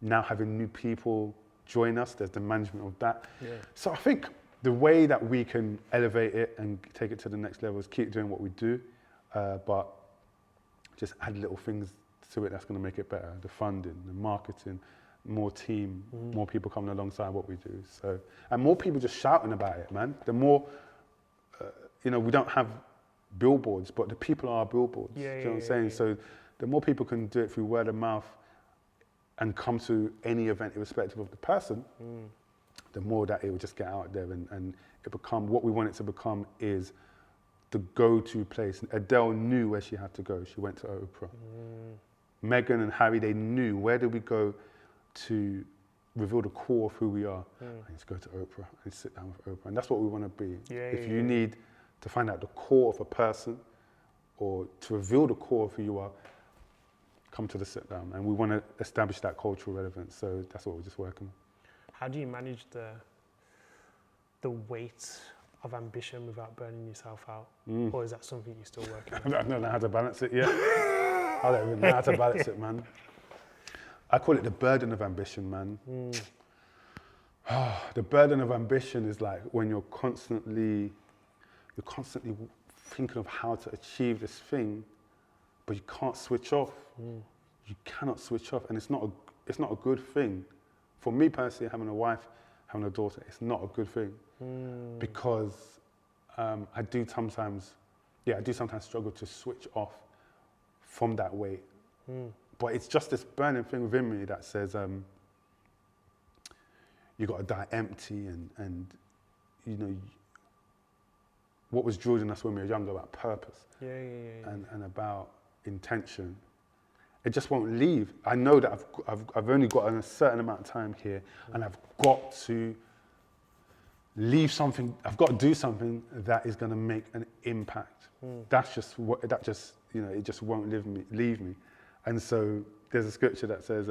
now having new people join us, there's the management of that. So I think the way that we can elevate it and take it to the next level is keep doing what we do, but just add little things to it that's going to make it better. The funding, the marketing, more team, more people coming alongside what we do. So, and more people just shouting about it, man. The more, we don't have billboards, but the people are our billboards. Do you know what I'm saying? So the more people can do it through word of mouth and come to any event irrespective of the person, the more that it will just get out there and it become, what we want it to become is the go-to place. Adele knew where she had to go. She went to Oprah. Meghan and Harry, they knew, where do we go to reveal the core of who we are? I need to go to Oprah and sit down with Oprah. And that's what we want to be. If you need to find out the core of a person or to reveal the core of who you are, come to the sit down. And we want to establish that cultural relevance. So that's what we're just working on. How do you manage the weight of ambition without burning yourself out? Or is that something you're still working on? I don't know how to balance it yet. I don't even know how to balance it, man. I call it the burden of ambition, man. The burden of ambition is like when you're constantly thinking of how to achieve this thing, but you can't switch off. You cannot switch off, and it's not a good thing. For me personally, having a wife, having a daughter, it's not a good thing because I do sometimes struggle to switch off from that weight but it's just this burning thing within me that says, you got to die empty, and you know, what was drilled in us when we were younger about purpose and about intention, it just won't leave. I know that I've only got a certain amount of time here, and I've got to leave something. I've got to do something that is going to make an impact. That's just what it just won't leave me. And so there's a scripture that says,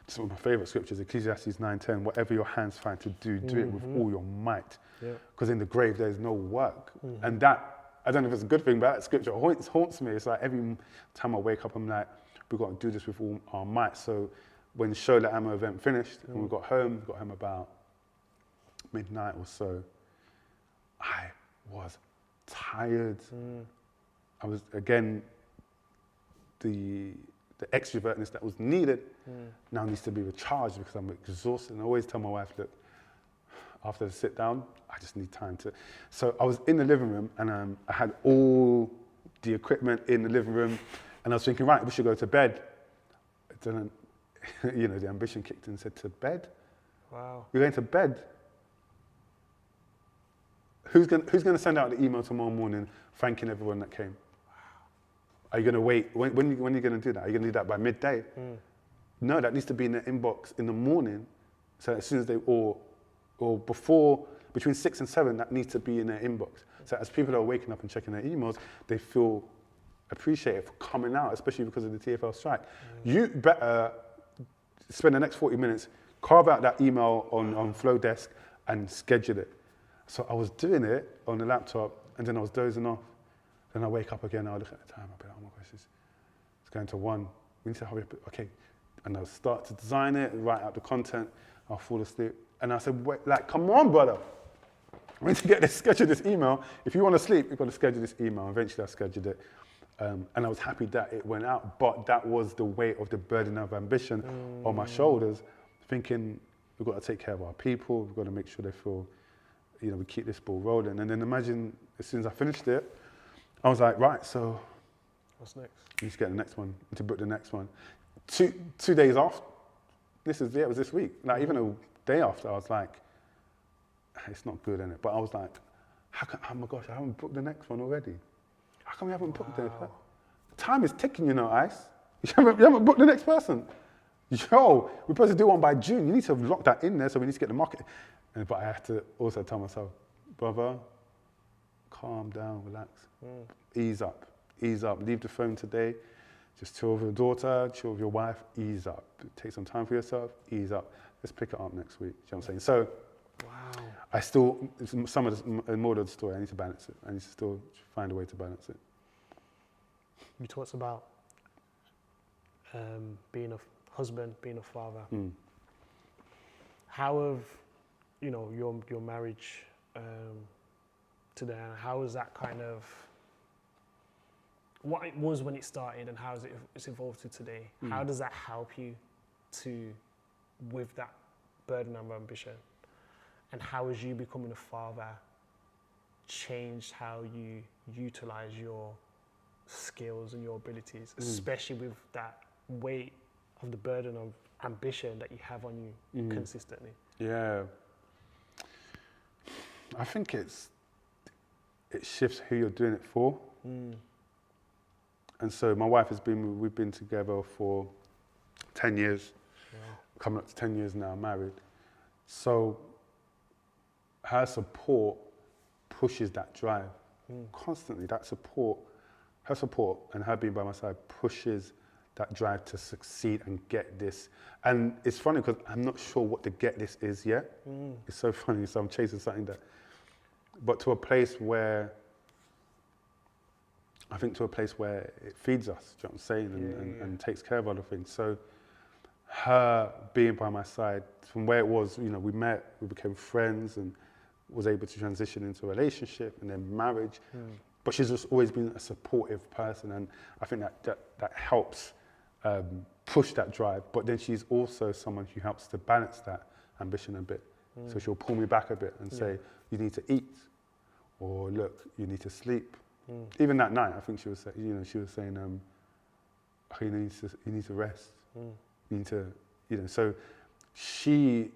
it's one of my favorite scriptures, Ecclesiastes 9:10, whatever your hands find to do, do it with all your might. Because in the grave, there's no work. And that, I don't know if it's a good thing, but that scripture haunts me. It's like every time I wake up, I'm like, we've got to do this with all our might. So when the Show the Ammo event finished and we got home about midnight or so, I was tired. I was, again, the extrovertness that was needed now needs to be recharged because I'm exhausted. And I always tell my wife, look, after the sit down, I just need time to. So I was in the living room and I had all the equipment in the living room and I was thinking, right, we should go to bed. Then, you know, the ambition kicked in and said, to bed? Wow. You're going to bed? Who's going to send out the email tomorrow morning thanking everyone that came? Are you going to wait? When are you going to do that? Are you going to do that by midday? No, that needs to be in the inbox in the morning. So as soon as or before, between 6 and 7, that needs to be in their inbox. So as people are waking up and checking their emails, they feel appreciated for coming out, especially because of the TFL strike. You better spend the next 40 minutes, carve out that email on Flowdesk and schedule it. So I was doing it on the laptop and then I was dozing off. Then I wake up again, I'll look at the time, I'll be like, oh my gosh, it's going to 1. We need to hurry up, okay. And I'll start to design it, write out the content, I'll fall asleep. And I said, wait, like, come on, brother. We need to get this, schedule this email. If you want to sleep, you've got to schedule this email. Eventually I scheduled it. And I was happy that it went out, but that was the weight of the burden of ambition on my shoulders, thinking we've got to take care of our people, we've got to make sure they feel, you know, we keep this ball rolling. And then imagine, as soon as I finished it, I was like, right, so what's next? You need to get the next one, to book the next one. Two days off, it was this week. Like even a day after, I was like, it's not good, innit? But I was like, oh my gosh, I haven't booked the next one already. How come we haven't booked the time is ticking, you know, Ice. You haven't booked the next person. Yo, we're supposed to do one by June. You need to lock that in there, so we need to get the market. But I have to also tell myself, brother, calm down, relax. Ease up, leave the phone today, just chill with your daughter, chill with your wife, ease up. Take some time for yourself, ease up. Let's pick it up next week, you know what I'm saying? So, I still, some of the more of the story, I need to balance it. I need to still find a way to balance it. You talked about being a husband, being a father. How have, you know, your marriage today, how is that kind of, what it was when it started and how it's evolved to today? How does that help you with that burden of ambition? And how has you becoming a father changed how you utilize your skills and your abilities, especially with that weight of the burden of ambition that you have on you consistently? Yeah. I think it shifts who you're doing it for. And so my wife we've been together for 10 years, coming up to 10 years now, married. So her support pushes that drive constantly. That support, her support and her being by my side pushes that drive to succeed and get this. And it's funny because I'm not sure what the get this is yet. It's so funny. So I'm chasing something but to a place where, I think to a place where it feeds us, do you know what I'm saying? And takes care of other things. So her being by my side, from where it was, you know, we met, we became friends and was able to transition into a relationship and then marriage. But she's just always been a supportive person, and I think that helps push that drive. But then she's also someone who helps to balance that ambition a bit. So she'll pull me back a bit and say, you need to eat, or look, you need to sleep. Even that night, I think she was saying, okay, you need to rest. You need to, so she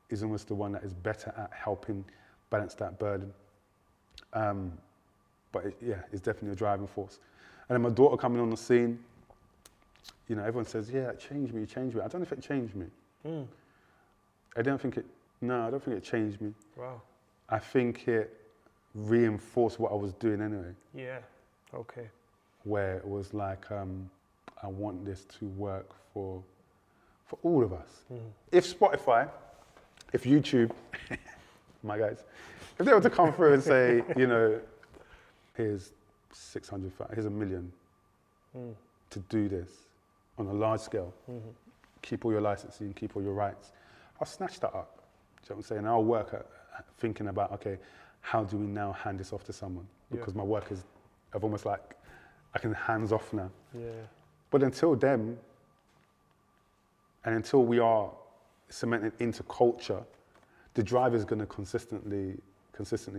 is almost the one that is better at helping balance that burden. But it's definitely a driving force. And then my daughter coming on the scene, everyone says, yeah, it changed me. I don't know if it changed me. I don't think it changed me. Wow. I think it reinforced what I was doing anyway. Yeah, okay. Where it was like, I want this to work for all of us. If Spotify, if YouTube, my guys, if they were to come through and say, here's 600, here's $1 million to do this on a large scale, keep all your licensing, keep all your rights, I'll snatch that up. Do you know what I'm saying? I'll work at thinking about, okay, how do we now hand this off to someone? Because my work is, I've almost like, I can hands off now. Yeah. But until then, and until we are cemented into culture, the drive is going to consistently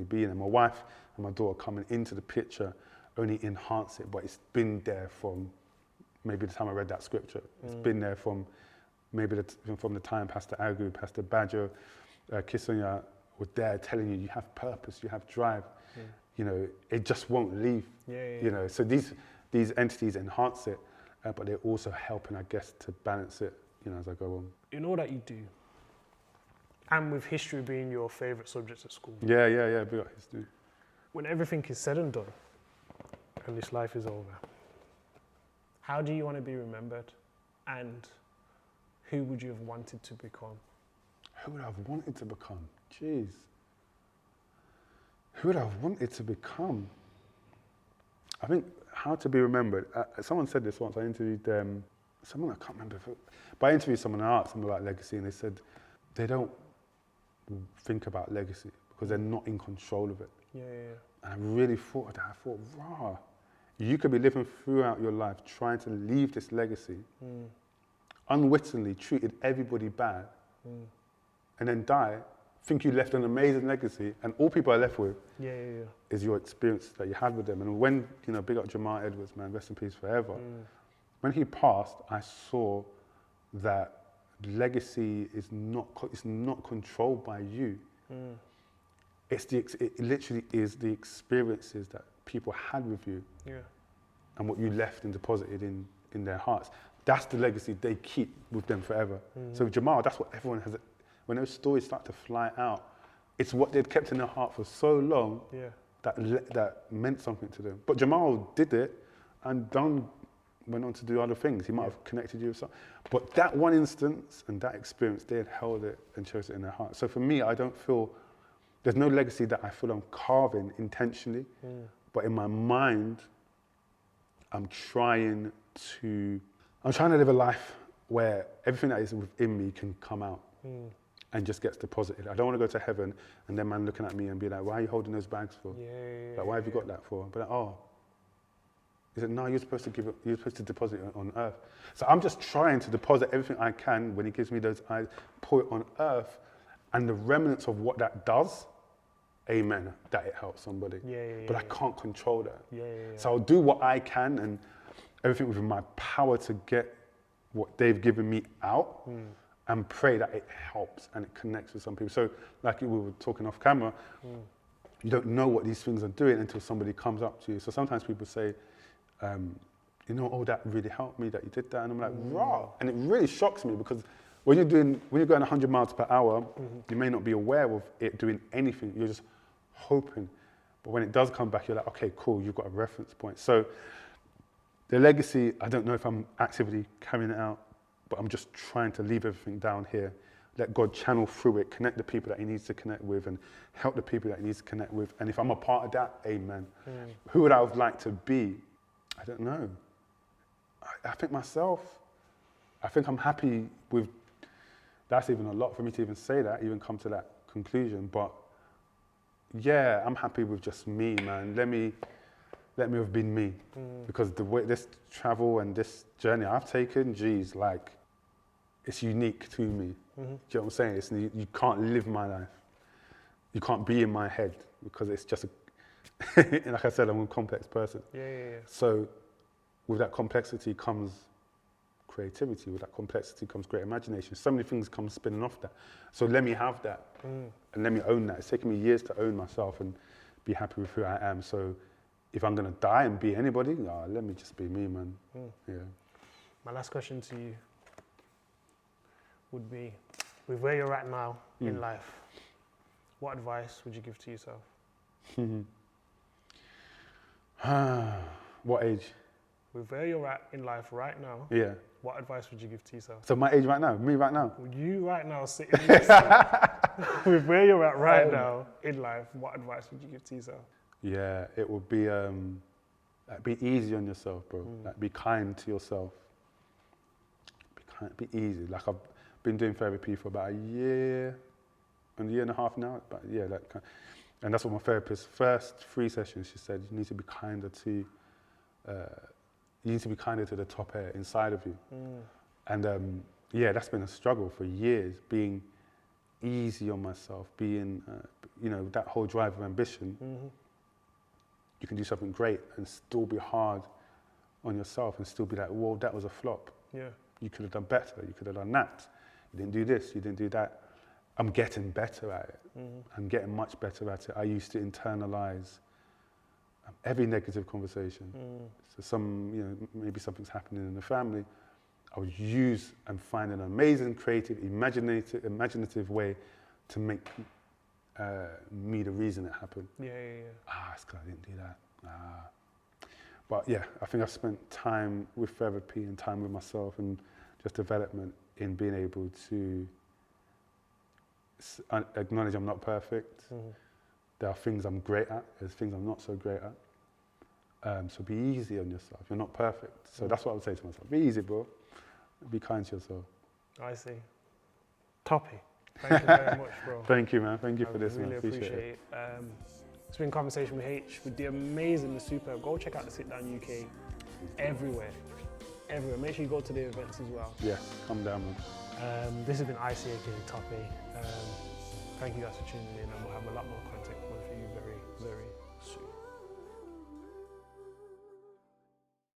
be in there. My wife and my daughter coming into the picture only enhance it, but it's been there from maybe the time I read that scripture. It's been there from maybe from the time Pastor Agu, Pastor Badger, Kisonya were there telling you have purpose, you have drive. It just won't leave. So these entities enhance it, but they're also helping, I guess, to balance it, as I go on. In all that you do, and with history being your favourite subject at school. Yeah, we got history. When everything is said and done, and this life is over, how do you want to be remembered? And who would you have wanted to become? Who would I have wanted to become? Jeez. Who would I have wanted to become? I think how to be remembered. Someone said this once. I interviewed someone, I can't remember. But I interviewed someone and I asked them about legacy, and they said they don't think about legacy because they're not in control of it. And I really thought of that. I thought, rah, you could be living throughout your life trying to leave this legacy, unwittingly treated everybody bad, and then die, think you left an amazing legacy, and all people are left with is your experience that you had with them. And when, big up Jamal Edwards, man, rest in peace forever, when he passed, I saw that legacy is not controlled by you. It literally is the experiences that people had with you and what you left and deposited in their hearts. That's the legacy they keep with them forever. So Jamal, that's what everyone has. When those stories start to fly out, it's what they'd kept in their heart for so long that meant something to them. But Jamal did it and went on to do other things. He might have connected you with something. But that one instance and that experience, they had held it and chose it in their heart. So for me, I don't feel, there's no legacy that I feel I'm carving intentionally. But in my mind, I'm trying to live a life where everything that is within me can come out and just gets deposited. I don't want to go to heaven and then man looking at me and be like, why are you holding those bags for? Like, why have you got that for? But like, oh, he said, no, you're supposed to deposit it on earth. So I'm just trying to deposit everything I can when he gives me those eyes, pour it on earth, and the remnants of what that does, amen, that it helps somebody. But I can't control that. So I'll do what I can and everything within my power to get what they've given me out and pray that it helps and it connects with some people. So like we were talking off camera, you don't know what these things are doing until somebody comes up to you. So sometimes people say, oh, that really helped me that you did that. And I'm like, raw. And it really shocks me because when you're going 100 miles per hour, you may not be aware of it doing anything. You're just hoping. But when it does come back, you're like, okay, cool, you've got a reference point. So the legacy, I don't know if I'm actively carrying it out, but I'm just trying to leave everything down here. Let God channel through it, connect the people that he needs to connect with and help the people that he needs to connect with. And if I'm a part of that, amen. Who would I have liked to be? I don't know. I think myself, I think I'm happy with, that's even a lot for me to even say that, even come to that conclusion. But yeah, I'm happy with just me, man. Let me have been me. Because the way this travel and this journey I've taken, geez, like, it's unique to me. Do you know what I'm saying? You can't live my life. You can't be in my head because it's just like I said, I'm a complex person. So with that complexity comes creativity. With that complexity comes great imagination. So many things come spinning off that. So let me have that and let me own that. It's taken me years to own myself and be happy with who I am. So if I'm gonna die and be anybody, let me just be me, man. Yeah. My last question to you would be, with where you're at now in life, what advice would you give to yourself? What age? With where you're at in life right now, Yeah. what advice would you give to yourself? So my age right now, me right now. You right now sitting in this seat, with where you're at right now in life, what advice would you give to yourself? Yeah, it would be like, be easy on yourself, bro. Like, be kind to yourself. Be easy. Like, I've been doing therapy for about a year and a half now. But yeah, and that's what my therapist, first 3 sessions, she said, you need to be kinder to the Tope inside of you. And yeah, that's been a struggle for years, being easy on myself, being, that whole drive of ambition. You can do something great and still be hard on yourself and still be like, well, that was a flop. Yeah. You could have done better. You could have done that. You didn't do this. You didn't do that. I'm getting better at it. I'm getting much better at it. I used to internalize every negative conversation. So maybe something's happening in the family. I would use and find an amazing, creative, imaginative way to make me the reason it happened. Yeah. It's because I didn't do that. But yeah, I think I've spent time with therapy and time with myself and just development in being able to acknowledge I'm not perfect. There are things I'm great at, there's things I'm not so great at. So be easy on yourself. You're not perfect. So that's what I would say to myself. Be easy, bro. Be kind to yourself. I see. Tope, thank you very much, bro. Thank you, man. Thank you for this, really man. Appreciate it. It's been a conversation with Haych, with the amazing, the superb. Go check out the Sit Down UK everywhere. Make sure you go to the events as well. Yeah, come down, man. This has been Icie, aka Tope. Thank you guys for tuning in, and we'll have a lot more content coming